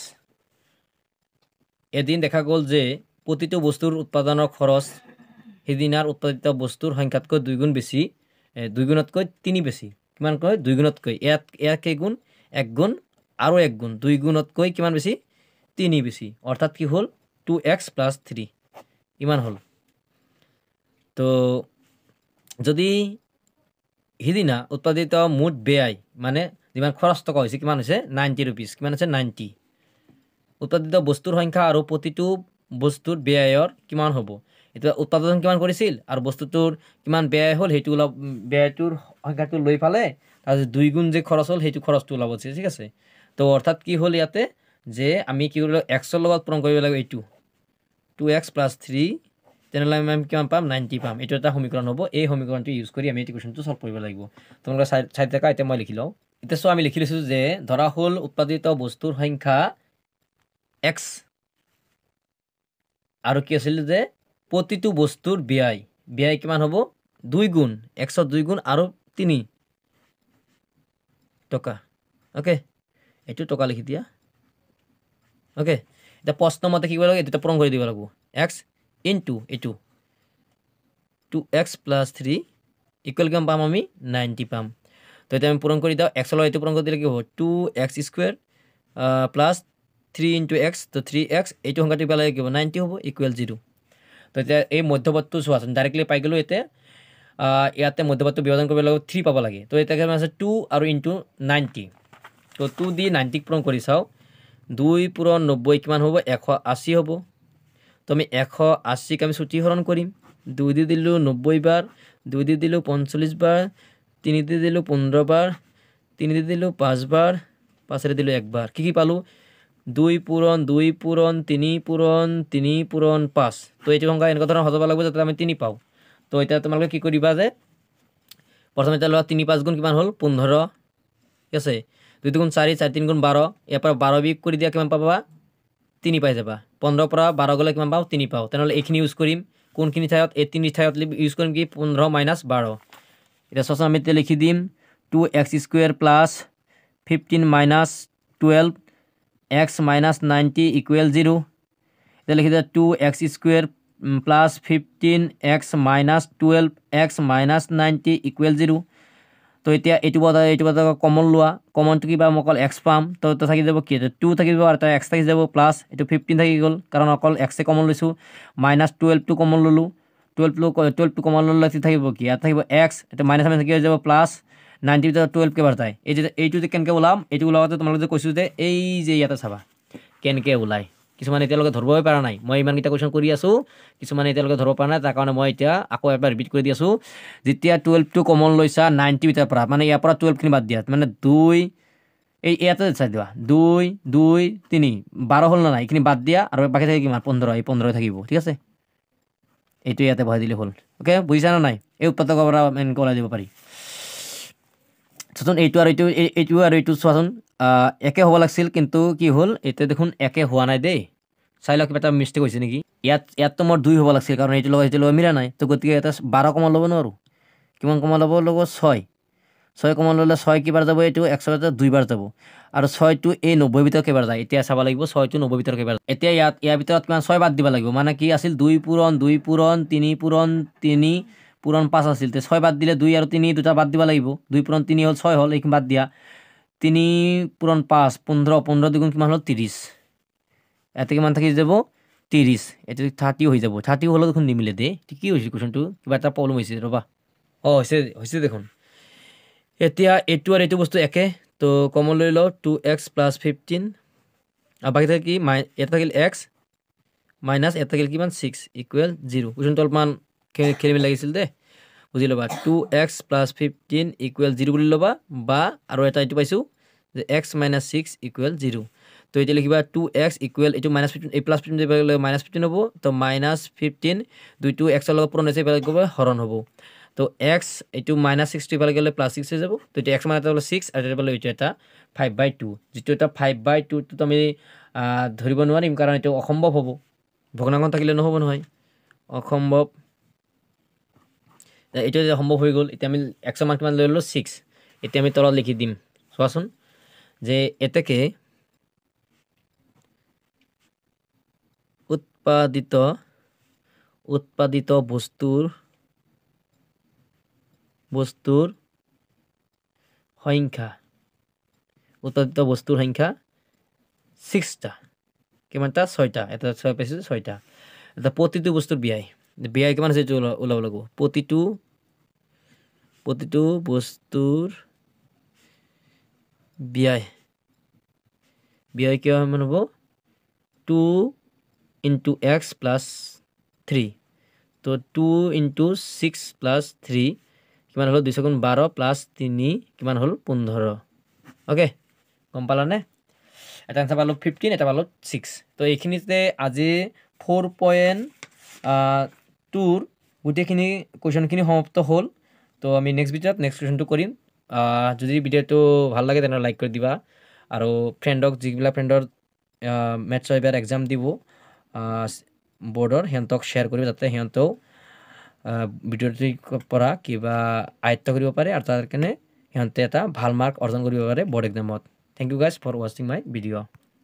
এদিন দেখা গ'ল যে প্ৰতিটো বস্তুৰ উৎপাদনৰ খৰচ হিদিনাৰ উৎপাদিত বস্তুৰ সংখ্যাতকৈ 2 গুণ বেছি 2 গুণতকৈ 3 বেছি কিমান কয় 2 গুণতকৈ এক গুণ 1 গুণ আৰু 1 গুণ 2 গুণতকৈ কিমান বেছি 3 বেছি অৰ্থাৎ কি হ'ল 2x + 3 ইমান হ'ল তো যদি হিদিনা উৎপাদিত মুঠ ব্যয় মানে যিমান খৰচ টকা হৈছে কিমান হৈছে 90 रुपीस কিমান আছে 90 উৎপাদিত বস্তুৰ সংখ্যা আৰু প্ৰতিটো বস্তুৰ ব্যয়ৰ কিমান হ'ব এটা উৎপাদন কিমান কৰিছিল আৰু বস্তুটোৰ কিমান ব্যয় হ'ল হেতু ব্যয়টোৰ সংখ্যাটো লৈ পালে তাৰ 2 গুণ যে খৰচ হ'ল হেতু খৰচটো ওলাব ঠিক আছে তো অৰ্থাৎ কি হ'ল ইয়াতে যে আমি কি কৰিলো x ৰ লগত পূৰণ কৰিব লাগিব এইটো 2x + 3 তেনেহলে আমি কিমান পাম 90 পাম এইটো এটা সমীকৰণ হ'ব এই সমীকৰণটো ইউজ কৰি আমি এই কোশ্চেনটো সলভ কৰিব লাগিব তোমালোকে চাই থাকা এতিয়া মই লিখি লও এতিয়া সো আমি লিখি লৈছো যে ধৰা হ'ল উৎপাদিত বস্তুৰ সংখ্যা x আৰু কি আছিল যে প্ৰতিটো বস্তুৰ ব্যয় কিমান হ'ব 2 গুণ x ৰ 2 গুণ আৰু 3 টকা ওকে এটো টকা লিখি দিয়া ওকে এটা প্ৰশ্ন মতে কি কৰিব লাগে এটা পূৰণ কৰি দিব লাগিব x into এটো 2x + 3 ইকুয়াল কিমান পাম আমি 90 পাম তো এটা আমি পূৰণ কৰি দাও x ৰ এটো পূৰণ কৰি দিলে কি হ'ব 2x² + 3 into x তো 3x এইটো সংখ্যাটো পালে কি হ'ব 90 হ'ব ইকুয়াল 0 তো এতিয়া এই মধ্যবৰ্তটো চোৱাচোন ডাইৰেক্টলি পাই গলো এতে ইয়াতে মধ্যবৰ্তটো বিভাজন কৰিব লাগিব 3 পাব লাগে তো এটা কিমান আছে 2 আৰু ইনটু 90 তো 2 দি 90 পূৰণ কৰি চাও 2 পূৰণ 90 কিমান হ'ব 180 হ'ব তো আমি 180 ক আমি সূত্ৰীকৰণ কৰিম 2 দি দিলু 90 বাৰ 2 দি দিলু 45 বাৰ 3 দি দিলু 15 বাৰ 3 দি দিলু 5 বাৰ 5 ৰে দিলু 1 বাৰ কি পালো 2 পূৰণ 2 পূৰণ 3 পূৰণ 3 পূৰণ 5 তো এইটো সংখ্যা এনেকুৱা ধৰণৰ হব লাগিব যাতে আমি 3 পাও তো এতিয়া তোমালোকে কি কৰিবা যে প্ৰথমে এতিয়া লোৱা 3 5 গুণ কিমান হ'ল 15 ঠিক আছে 2 2 গুণ 4 4 3 গুণ 12 ইয়াৰ পৰা 12 বিয়োগ কৰি দিয়া কিমান পাবা 3 পাই যাবা 15 পৰা 12 গ'লে কিমান পাওঁ 3 পাওঁ তেনেহ'লে এইখিনি ইউজ কৰিম কোনখিনি ঠাইত এই 3 ঠাইত ইউজ কৰিম কি 15 মাইনাছ 12 এটা সচা আমি তে লিখি দিম 2x² plus 15 minus 12 x minus 90 equal 0 এটা লিখি দিম 2x² plus 15 x minus 12 x minus 90 equal 0 তো এতিয়া এইটো বটা কমন লোৱা কমনটো কিবা অকল x পাম তো থাকি যাব কি 2 থাকিব আৰু এটা x থাকি যাব প্লাস এইটো 15 থাকি গ'ল কাৰণ অকল x এ কমন লৈছো মাইনাস 12 টো কমন ললো 12 টো কমন ললে থাকিব কি ইয়াত থাকিব x এটা মাইনাস মাইনাস কি হৈ যাব প্লাস 90 ভিতৰত 12 কে বাৰতাই এইটো যে কেনকে ওলাম এইটো ওলাওতে তোমালোকে যে কৈছো যে এই যে ইয়াতে চাবা কেনকে ওলাই কিছুমান এতিয়ালৈকে ধৰবই পৰা নাই মই ইমানকিটা কোৱেশ্চন কৰি আছো কিছুমান এতিয়ালৈকে ধৰব পৰা নাই তাৰ কাৰণে মই এতিয়া আকৌ এবাৰ ৰিপিট কৰি দি আছো যেতিয়া 12 টো কমন লৈছা 90 ভিতৰ পৰা মানে ইয়াৰ পৰা 12 খিনি বাদ দিয়া মানে 2 এই ইয়াতে চাই দিবা 2 2 3 12 হল না নাই এইখিনি বাদ দিয়া আৰু বাকি থাকে কিমান 15 এই 15 থাকিব ঠিক আছে এইটো ইয়াতে বহাই দিলে হল ওকে বুজিছা না নাই এই উৎপাদকৰ পৰা এনকে ওলাই দিব পাৰি চোন এইটো আৰু এইটো চোৱাচোন একে হ'ব লাগিছিল কিন্তু কি হ'ল এতিয়া দেখোন একে হোৱা নাই দেই চাই লওক কিবা এটা মিষ্টেক হৈছে নেকি ইয়াত মোৰ 2 হ'ব লাগিছিল কাৰণ এইটো লগত মিলা নাই তো গতিকে এটা 12 কমন ল'ব নোৱাৰো কিমান কমন ল'ব 6 কমন ল'লে 6 কিবাৰ যাব এইটো 100 টা 2 বাৰ যাব আৰু 6 টো এই 90 ভিতৰ কেবাৰ যায় এতিয়া চাব লাগিব 6 টো 90 ভিতৰ কেবাৰ এতিয়া ইয়াৰ ভিতৰত কিমান 6 বাদ দিব লাগিব মানে কি আছিল 2 পূৰণ 3 পূৰণ 3 পূৰণ 5 আছিল তে 6 বাদ দিলে 2 আৰু 3 দুটা বাদ দিব লাগিব 2 পূৰণ 3 হ'ল 6 হ'ল এইখিনি বাদ দিয়া 3 পূৰণ 5 15 দুগুণ কিমান হ'ল 30 এতে কিমান থাকি যাব 30 এতে 30 হৈ যাব 30 হলো দেখোন নিমিলে দে কি হৈছে কোৱেশ্চনটো কিবা এটা প্ৰবলেম হৈছে ৰবা হৈছে দেখোন এতিয়া এইটো আৰু এইটো বস্তু একে তো কমন লৈ লও 2x + 15 আৰু বাকি থাকে কি এটা থাকিল x মাইনাস এটা থাকিল কিমান 6 ইকুয়াল 0 কোৱেশ্চনটো অলপমান খেলিমেলি লাগিছিল দে বুজি লবা 2x + 15 ইকুয়াল 0 বুলি লবা বা আৰু এটা এইটো পাইছো যে x - 6 ইকুয়াল 0 তো এটা লিখিবা 2x ইকুয়াল এটো -15 এই +15 দিবা গলে -15 হ'ব তো -15 দুইটো x এর লগত পূরণ হৈছে বেলে গবে হরণ হ'ব তো x এটো -60 বেলে গলে +6 হৈ যাব তো এটা x মানে হলো 6 আর এটা বলে এটা 5/2 যেটো এটা 5/2 তো আমি ধৰিব নোৱাৰিম কাৰণ এটো অসম্ভৱ হ'ব ভগ্নাংশ থাকিলে নহব নহয় অসম্ভৱ এটা যে সম্ভৱ হৈ গল এতিয়া আমি x মান কিমান লৈ ললো 6 এতিয়া আমি তলত লিখি দিম চোৱাচোন যে এটাকে উৎপাদিত বস্তুৰ সংখ্যা 6টা কিমানটা 6টা এটা 6 পাইছো 6টা এটা প্ৰতিটো বস্তুৰ ব্যয় কিমান আছে ওলাব লাগিব প্ৰতিটো বস্তুৰ ব্যয় কিমান হ'ব 2 into x plus 3 তো 2 into 6 plus 3 কিমান হল 2 গুণ 12 plus 3 কিমান হল 15 ওকে গম পালানে এটা আনসার পালো 15 এটা পালো 6 তো এইখিনিতে আজি 4.2 ৰ গুটেখিনি কোৱেশ্চনখিনি সমাপ্ত হল তো আমি নেক্সট ভিডিঅ'ত নেক্সট কোৱেশ্চনটো কৰিম যদি ভিডিঅ'টো ভাল লাগে তেনে লাইক কৰি দিবা আৰু ফ্ৰেণ্ডক যিবিলাক ফ্ৰেণ্ডৰ মেথছৰ এবাৰ এক্সাম দিব বোৰ্ডৰ সিহঁতক শ্বেয়াৰ কৰিব যাতে সিহঁতেও ভিডিঅ'টোৰ পৰা কিবা আয়ত্ত কৰিব পাৰে আৰু তাৰ কাৰণে সিহঁতে এটা ভাল মাৰ্ক অৰ্জন কৰিব পাৰে বোৰ্ড এক্সামত থ্যাংক ইউ গাইজ ফৰ ৱাচিং মাই ভিডিঅ'